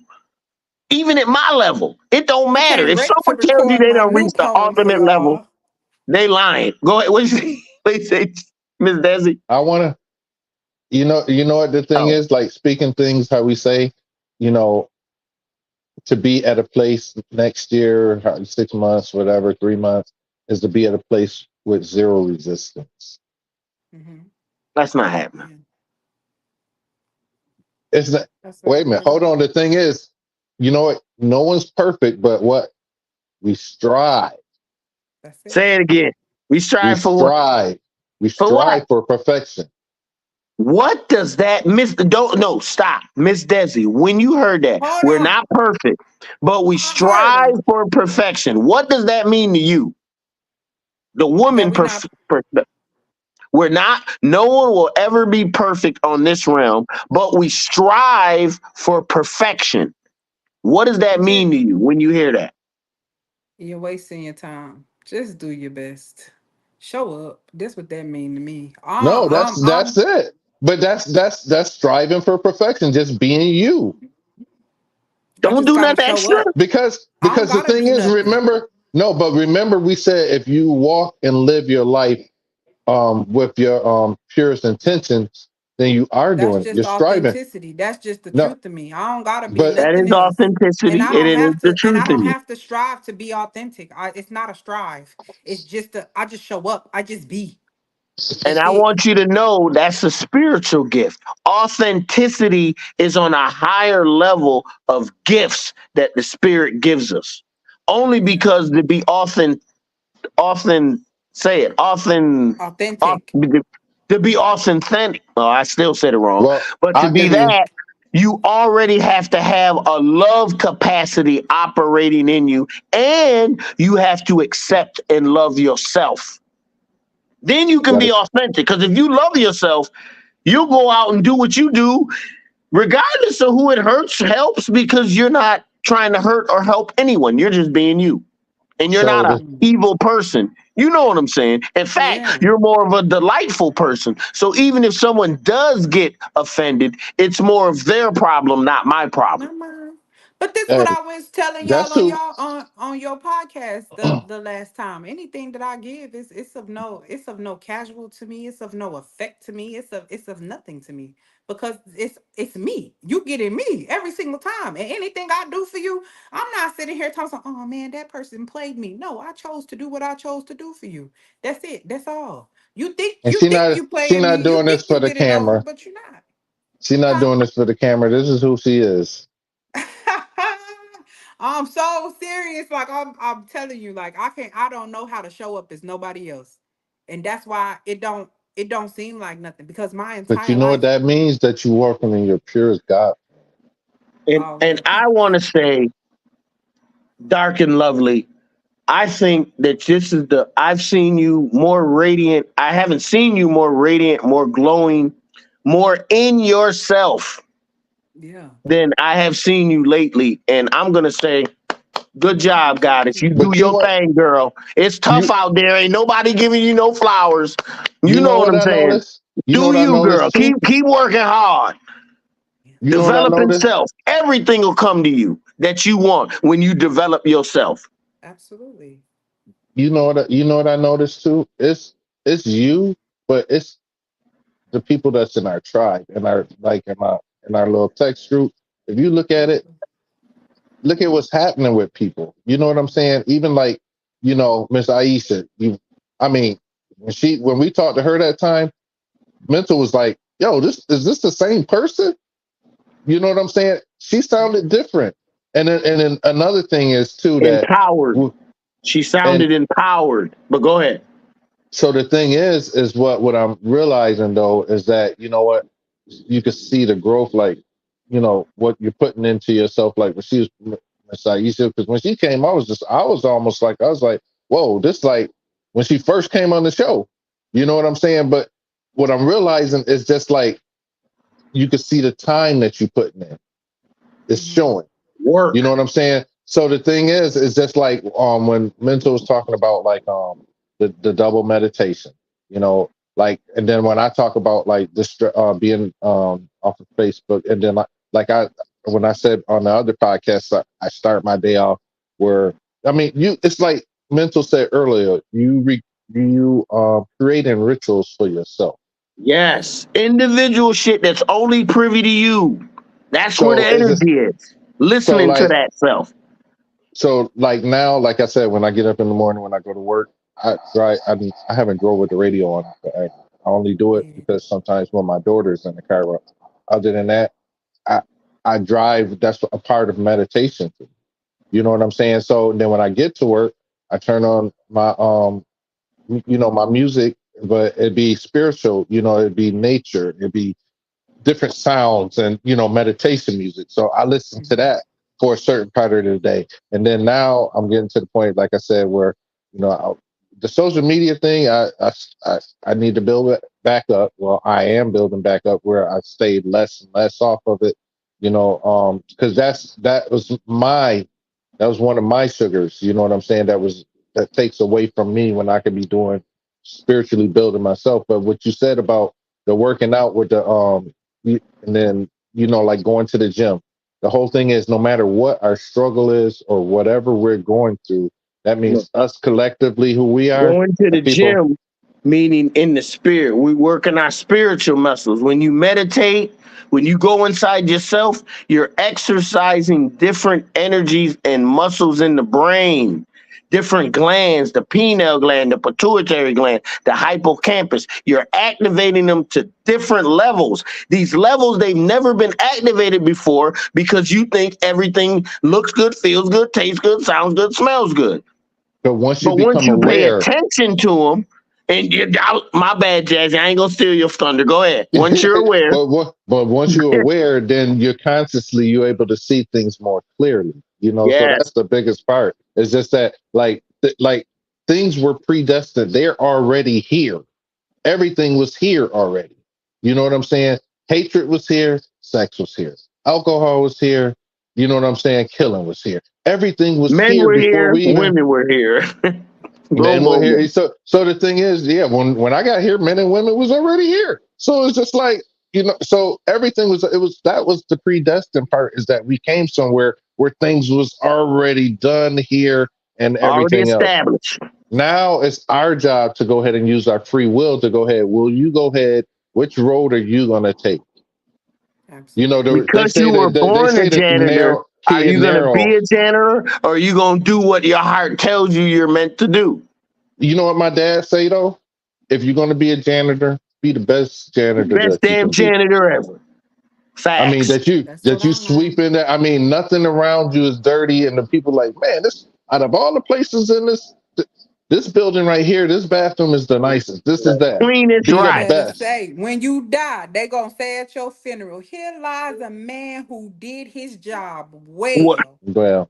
Even at my level, it don't I matter. can't If wait to someone tells you record they my don't new reach the poem for ultimate level, y'all. they lying. Go ahead. What you say? What you say, Miss Desi? I want to. You know what the thing Oh, is, like speaking things how we say, you know, to be at a place next year, 6 months, whatever, 3 months, is to be at a place with zero resistance. Hmm. that's not happening. Yeah, It's not, that's what wait it a minute, is. hold on. The thing is, you know what? No one's perfect, but what we strive, That's it. Say it again. We we strive for what? strive, we For what? strive for perfection. What does that Miss don't no stop. Miss Desi, when you heard that, Hold we're on. not perfect, but we I heard strive him. for perfection. What does that mean to you? The That woman we not. we're not, no one will ever be perfect on this realm, but we strive for perfection. What does that Just, mean to you when you hear that? you're wasting your time. Just do your best. Show up. That's what that mean to me. No, that's it. But that's striving for perfection, just being you. I Don't just do gotta nothing show extra. up. I don't Because the gotta thing do is, nothing. remember, no, but remember we said if you walk and live your life with your purest intentions, then you are That's doing it. You're just striving. authenticity. That's just the No, truth to me. I don't gotta be but That nothing is else. And authenticity. I It don't is have the to, and truth I don't in you. have to strive to be authentic. It's not a strive. It's just a, I just show up. I just be. And That's I it. want you to know that's a spiritual gift. Authenticity is on a higher level of gifts that the spirit gives us. Only Yeah. because to be often say it, Authentic. to be authentic. Oh, I still said it wrong. well, But to I be can. that, you already have to have a love capacity operating in you, and you have to accept and love yourself. Then you can be That, authentic. Because if you love yourself, you'll go out and do what you do, regardless of who it hurts, helps, because you're not trying to hurt or help anyone. You're just being you. And you're so not an the Mm. evil person. You know what I'm saying? In fact, Yeah. you're more of a delightful person. So even if someone does get offended, it's more of their problem, not my problem. Not mine. But this what hey, I was telling y'all that's on who. y'all on your podcast the last time. Anything that I give is it's of no casual to me. It's of no effect to me. It's of nothing to me because it's me. You get in me every single time. And anything I do for you, I'm not sitting here talking. Oh man, that person played me. No, I chose to do what I chose to do for you. That's it. That's all. And You think you she playing me. not You doing this think for you the get it over, camera. but you're not. She not Huh? doing this for the camera. This is who she is. I'm so serious. Like I'm telling you, like I don't know how to show up as nobody else. And that's why it don't seem like nothing because my But you entire know what life, that means? That you working in your purest God. oh And yeah, I want to say, dark and lovely, I think that this is I've seen you more radiant. I haven't seen you more radiant, more glowing, more in yourself yeah. than I have seen you lately. And I'm going to say, good job, Thank goddess. You you. do But you know your what? thing, girl. It's tough You out there. Ain't nobody giving you no flowers. You you know know what what I'm I saying? noticed? You know Do what I you, girl. noticed too? Keep working hard. You know what I Developing noticed? self. Everything will come to you that you want when you develop yourself. Absolutely. You know what I noticed too? It's you, but it's the people that's in our tribe, in our like in our little text group. If you look at it, look at what's happening with people. You know what I'm saying? Even like, Miss Aisha, I mean, when we talked to her that time, Mental was like, yo, this the same person? You know what I'm saying? She Yeah. sounded different. And then another thing is too that Empowered. w- She and sounded empowered. But go ahead. so the thing is what I'm realizing though is that you know what you can see the growth, like what you're putting into yourself. Like when she was Miss Aisha, because when she came, I was almost like I was like, whoa, this like. when she first came on the show. You know what I'm saying? But what I'm realizing is just like you can see the time that you putting in. It's Mm-hmm. showing. You know Work. what I'm saying? So the thing is just like when Mental was talking about like the double meditation, you know, like, and then when I talk about like this being off of Facebook, and then like I when I said on the other podcast, I start my day off where I mean you it's like Mental said earlier, you creating rituals for yourself. Yeah. Yes. Individual shit that's only privy to you. That's where the So it's just energy is. so Listening to like that self. so like now, like I said, when I get up in the morning when I go to work, I drive. I haven't drove with the radio on forever. I only do it Yeah. because sometimes when my daughter's in the car. Other than that, I I drive. That's a part of meditation. You know what I'm saying? So then when I get to work, I turn on my my music, but it'd be spiritual. You know, it'd be nature. It'd be different sounds and meditation music. So I listen to Mm-hmm. that for a certain part of the day, and then now I'm getting to the point, like I said, where the social media thing, I need to build it back up. Well, I am building back up where I stayed less and less off of it. Because that was one of my sugars. You know what I'm saying? That takes away from me when I could be doing spiritually building myself. But what you said about the working out with the and then like going to the gym, the whole thing is no matter what our struggle is or whatever we're going through, that means us collectively who we are, Going to the the people. gym, meaning in the spirit. We working our spiritual muscles. When you meditate, when you go inside yourself, you're exercising different energies and muscles in the brain. Different glands, the pineal gland, the pituitary gland, the hippocampus. You're activating them to different levels. These levels, they've never been activated before because you think everything looks good, feels good, tastes good, sounds good, smells good. But once you But once become you pay aware, attention to them, and my bad, Jazzy, I ain't gonna steal your thunder. Go ahead. Once you're aware, but once you're aware, then you're able to see things more clearly. So yes, that's the biggest part. It's just that like things were predestined. They're already here. Everything was here already. You know what I'm saying? Hatred was here, sex was here, alcohol was here. You know what I'm saying? Killing was here. Everything was men here were before here, we even women were here. Boom, men were boom, here. boom. So the thing is, yeah, when I got here, men and women was already here. So it's just like, so everything that was the predestined part, is that we came somewhere where things was already done here and Already everything else. established. Now it's our job to go ahead and use our free will to go ahead. Will you go ahead? Which road are you gonna take? Absolutely. They Because say you were that they born a say that janitor, narrow are key you and gonna be narrow. a janitor, or are you gonna do what your heart tells you you're meant to do? You know what my dad say though? If you're gonna be a janitor, be the best janitor Best that you damn can be. janitor ever. I mean Facts. That's what that you I learned. sweep in there. I mean, nothing around you is dirty, and the people like, man, this out of all the places in this building right here, this bathroom is the nicest. This is that. Cleanest Be the You right. better best. say, when you die, they gonna say at your funeral, here lies a man who did his job What? well. Well,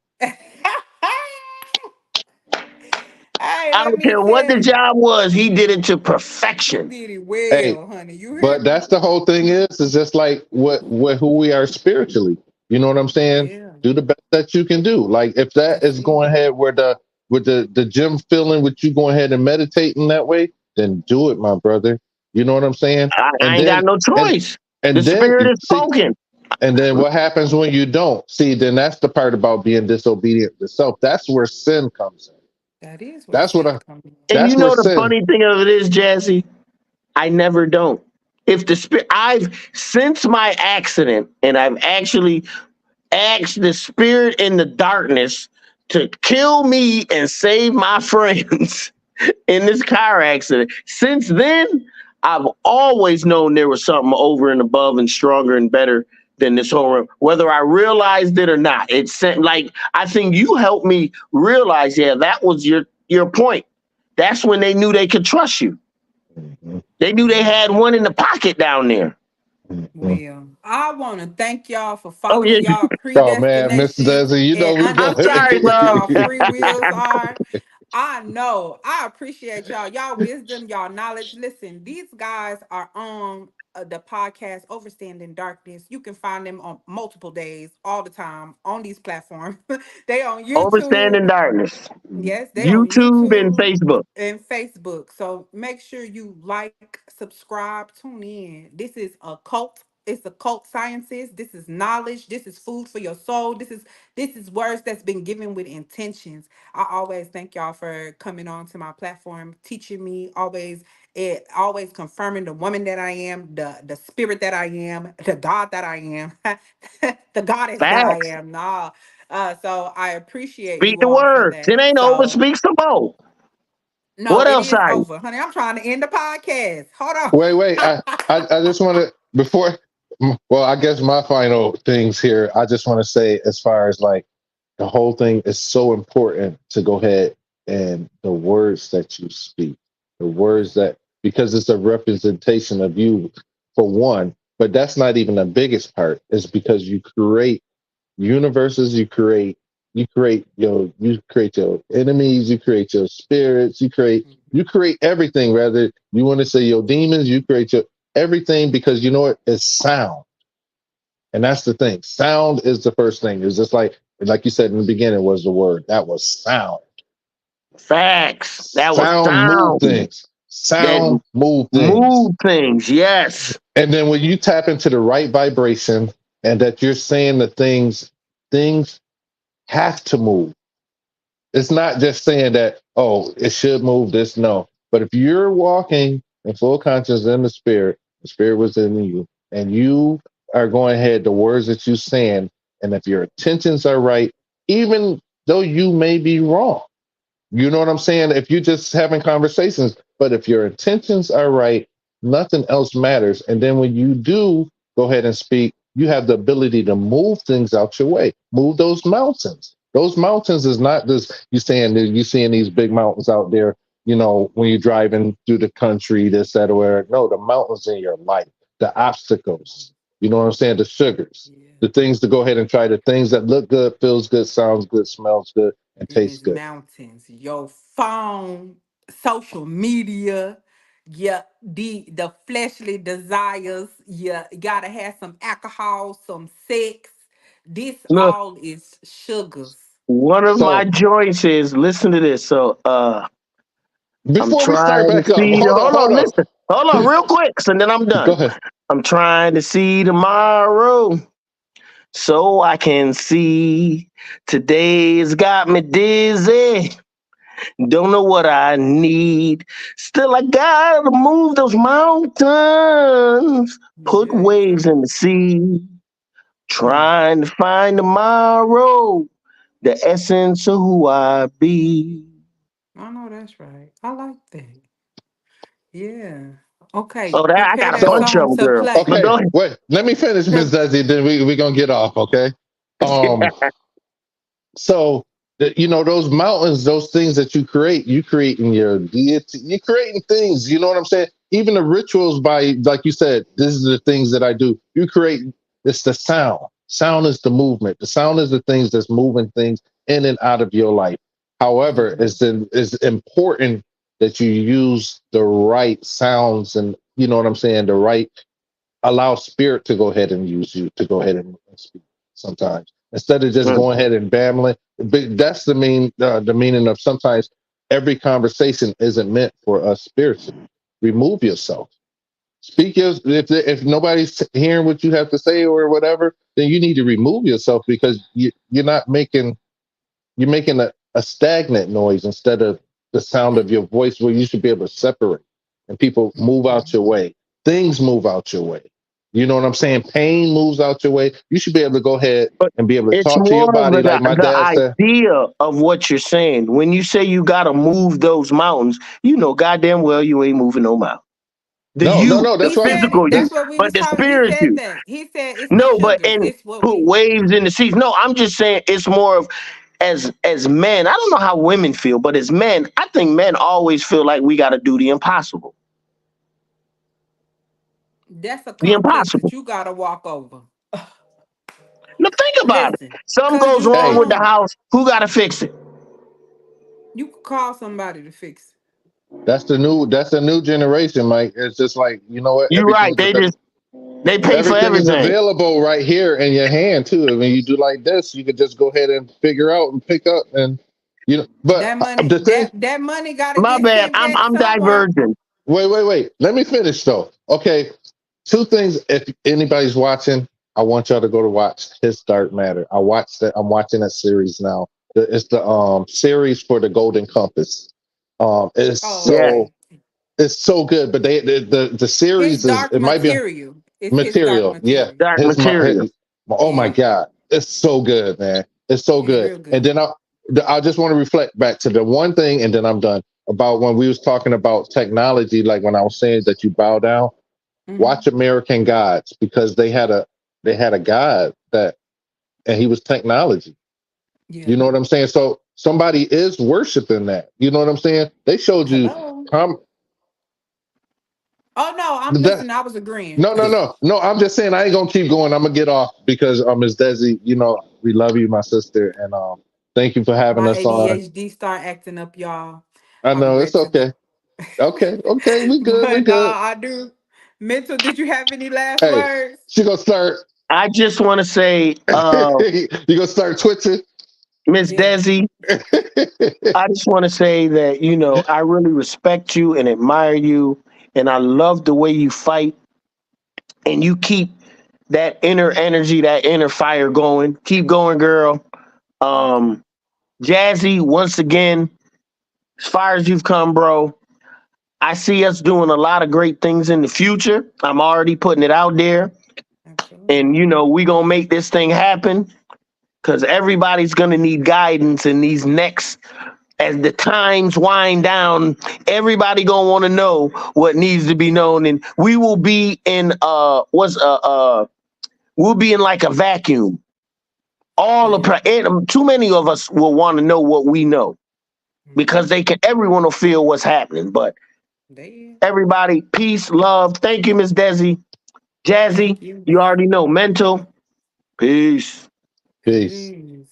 Hey, I let don't me care what the tell you, job was, he did it to he perfection. did it hey, well, honey. You hear but me? that's the whole thing is just like what who we are spiritually. You know what I'm saying? Yeah, Do the best that you can do. Like if that that's is it. going ahead where the gym feeling with you going ahead and meditating that way, then do it, my brother. You know what I'm saying? I And ain't got then no and choice. The and then spirit is see, spoken. and then what happens when you don't? See, then that's the part about being disobedient to self. That's where sin comes in. That is where That's what sin I comes in. And that's you where know the sin. funny thing of it is, Jazzy, I never don't. If the spirit, I've since my accident, and I've actually asked the spirit in the darkness to kill me and save my friends in this car accident. Since then, I've always known there was something over and above and stronger and better than this whole room, whether I realized it or not. It's like I think you helped me realize, yeah, that was your point. That's when they knew they could trust you. Mhm, They knew they Yeah. had one in the pocket down there. mhm. Well, I want to thank y'all for Oh yeah. following y'all Oh man, Mr. predestination Desi, you and know we I'm sorry, understanding what love. y'all free wills are. I know. I appreciate y'all. Y'all wisdom, y'all knowledge. Listen, these guys are on the podcast Overstanding Darkness. You can find them on multiple days, all the time, on these platforms. They on YouTube. Overstanding darkness. Yes, they on YouTube and YouTube Facebook. and Facebook. So make sure you like, subscribe, tune in. This is a cult. It's a cult sciences. This is knowledge. This is food for your soul. This is words that's been given with intentions. I always thank y'all for coming on to my platform, teaching me, always confirming the woman that I am, the spirit that I am, the God that I am, the goddess that I Facts. am. Nah. So I appreciate Speak you the all for words. It that. ain't over. So Speak some more. no, What it else is are you? over, honey. I'm trying to end the podcast. Hold Wait. on. I just want to before. Well, I guess my final things here. I just want to say, as far as like the whole thing is so important to go ahead and the words that you speak, the words that because it's a representation of you for one. But that's not even the biggest part. It's because you create universes, you create your enemies, you create your spirits, you create everything. Rather, you want to say your demons, you create your everything because you know it is sound. And that's the thing. Sound is the first thing. It's just like you said in the beginning was the word. That was sound. Facts. That was Sound move sound things. that Sound move things. move things. Yes. And then when you tap into the right vibration and that you're saying the things have to move. It's not just saying that, oh, it should move this. No. But if you're walking in full consciousness in the spirit was in you, and you are going ahead, the words that you're saying, and if your intentions are right, even though you may be wrong, you know what I'm saying? If you're just having conversations, but if your intentions are right, nothing else matters. And then when you do go ahead and speak, you have the ability to move things out your way, move those mountains. Those mountains is not just you saying that you seeing these big mountains out there, when you're driving through the country, this, that, or where. No, the mountains in your life, the obstacles, you know what I'm saying? The sugars, Yeah. the things to go ahead and try the things that look good, feels good, sounds good, smells good, and tastes These good. mountains, your phone, social media, yeah, the fleshly desires, yeah, you gotta have some alcohol, some sex. This Look, all is sugars. one of my So joints is listen to this. So I'm before we start trying to back up, see the hold hold on, on. listen. Hold on, real quick, so then I'm Go done. ahead. I'm trying to see tomorrow so I can see today's got me dizzy. Don't know what I need. Still, I gotta move those mountains, put Yeah, you waves trying. in the sea, Mm, trying to find tomorrow, the essence of who I be. I know that's right. I like that. Yeah. Okay, Oh, that I prepare got a that So bunch of song them, to girl. But play. go okay, ahead. wait. Let me finish, Miss Desi. Then we gonna get off. Okay. Um. So those mountains, those things that you create in your deity, you're creating things. You know what I'm saying? Even the rituals, by like you said, this is the things that I do. You create. It's the sound. Sound is the movement. The sound is the things that's moving things in and out of your life. However, Mhm. it's important that you use the right sounds, and you know what I'm saying, the right allow spirit to go ahead and use you to go ahead and speak sometimes instead of just Mm. going ahead and babbling. But that's the meaning of sometimes every conversation isn't meant for us spiritually. Remove yourself. Speak your if nobody's hearing what you have to say or whatever, then you need to remove yourself because you're making a stagnant noise instead of the sound of your voice where you should be able to separate and people move out Mhm. your way. Things move out your way. You know what I'm saying? Pain moves out your way. You should be able to go ahead But and be able to it's talk to your more of body like my the dad said. idea of what you're saying. When you say you got to move those mountains, you know goddamn well you ain't moving no mountain. The No, no, you, no. the That's He why. said physical it. you, That's what we but was the talking. He spirit said you. that. He said it's the No, but sugars. and It's what put we. waves in the seas. No, I'm just saying it's more of as men. I don't know how women feel, but as men, I think men always feel like we got to do the impossible. That's a The complex impossible. that you gotta walk over. Now think about it. Listen, Something cause goes you wrong with the gon' house. Who got to fix it? You could call somebody to fix That's the new generation, Mike. It's just like, you know what, You're right. They pay for everything is everything. available right here in your hand too. When you do like this, you could just go ahead and figure out and pick up and but that money. the thing. That money got to My get bad. sent back I'm somewhere. diverging. Wait. Let me finish though. Okay. Two things. If anybody's watching, I want y'all to go to watch His Dark Matter. I'm watching that series now. It's the series for the Golden Compass. It's Oh, Yeah. okay. so good. But the His series is dark it might be material. It's his dark material. Yeah. material. Dark material. Oh my Yeah. God. It's so good, man. It's so It's good. real And good. then I just want to reflect back to the one thing and then I'm done about when we was talking about technology, like when I was saying that you bow down, Hmm. watch American Gods because they had a god that and he was technology. Yeah. You know what I'm saying? So somebody is worshiping that. You know what I'm saying? They showed you Hello. um Oh no, I'm that listening. I was agreeing. no. I'm just saying I ain't gonna keep going. I'm gonna get off because Ms. Desi, we love you, my sister, and thank you for having My us on. ADHD start acting up, y'all. I I'll be know it's back to okay. Okay, we good, we but good. I do. Mental, did you have any last Hey, words? she gonna start. I just want to say, You gonna start twitching? Miss Yeah. Desi, I just want to say that, I really respect you and admire you. And I love the way you fight and you keep that inner energy, that inner fire going. Keep going, girl. Thank you. Um, Jazzy, once again, as far as you've come, bro, I see us doing a lot of great things in the future. I'm already putting it out there. Absolutely. And, we going to make this thing happen because everybody's going to need guidance in these next, as the times wind down, everybody going to want to know what needs to be known. And we will be in, we'll be in like a vacuum. Yeah. Too many of us will want to know what we know because Hmm. everyone will feel what's happening. But They. everybody, peace, love. Thank you, Miss Desi. Jazzy, Thank you. you already know. Mental, peace. Peace. Peace.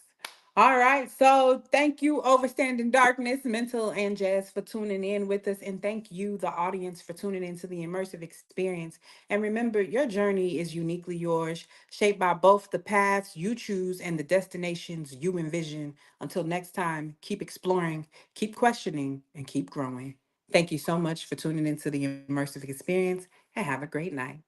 All right. So thank you, Overstanding Darkness, Mental, and Jazz, for tuning in with us. And thank you, the audience, for tuning into the immersive experience. And remember, your journey is uniquely yours, shaped by both the paths you choose and the destinations you envision. Until next time, keep exploring, keep questioning, and keep growing. Thank you so much for tuning into the immersive experience, and have a great night.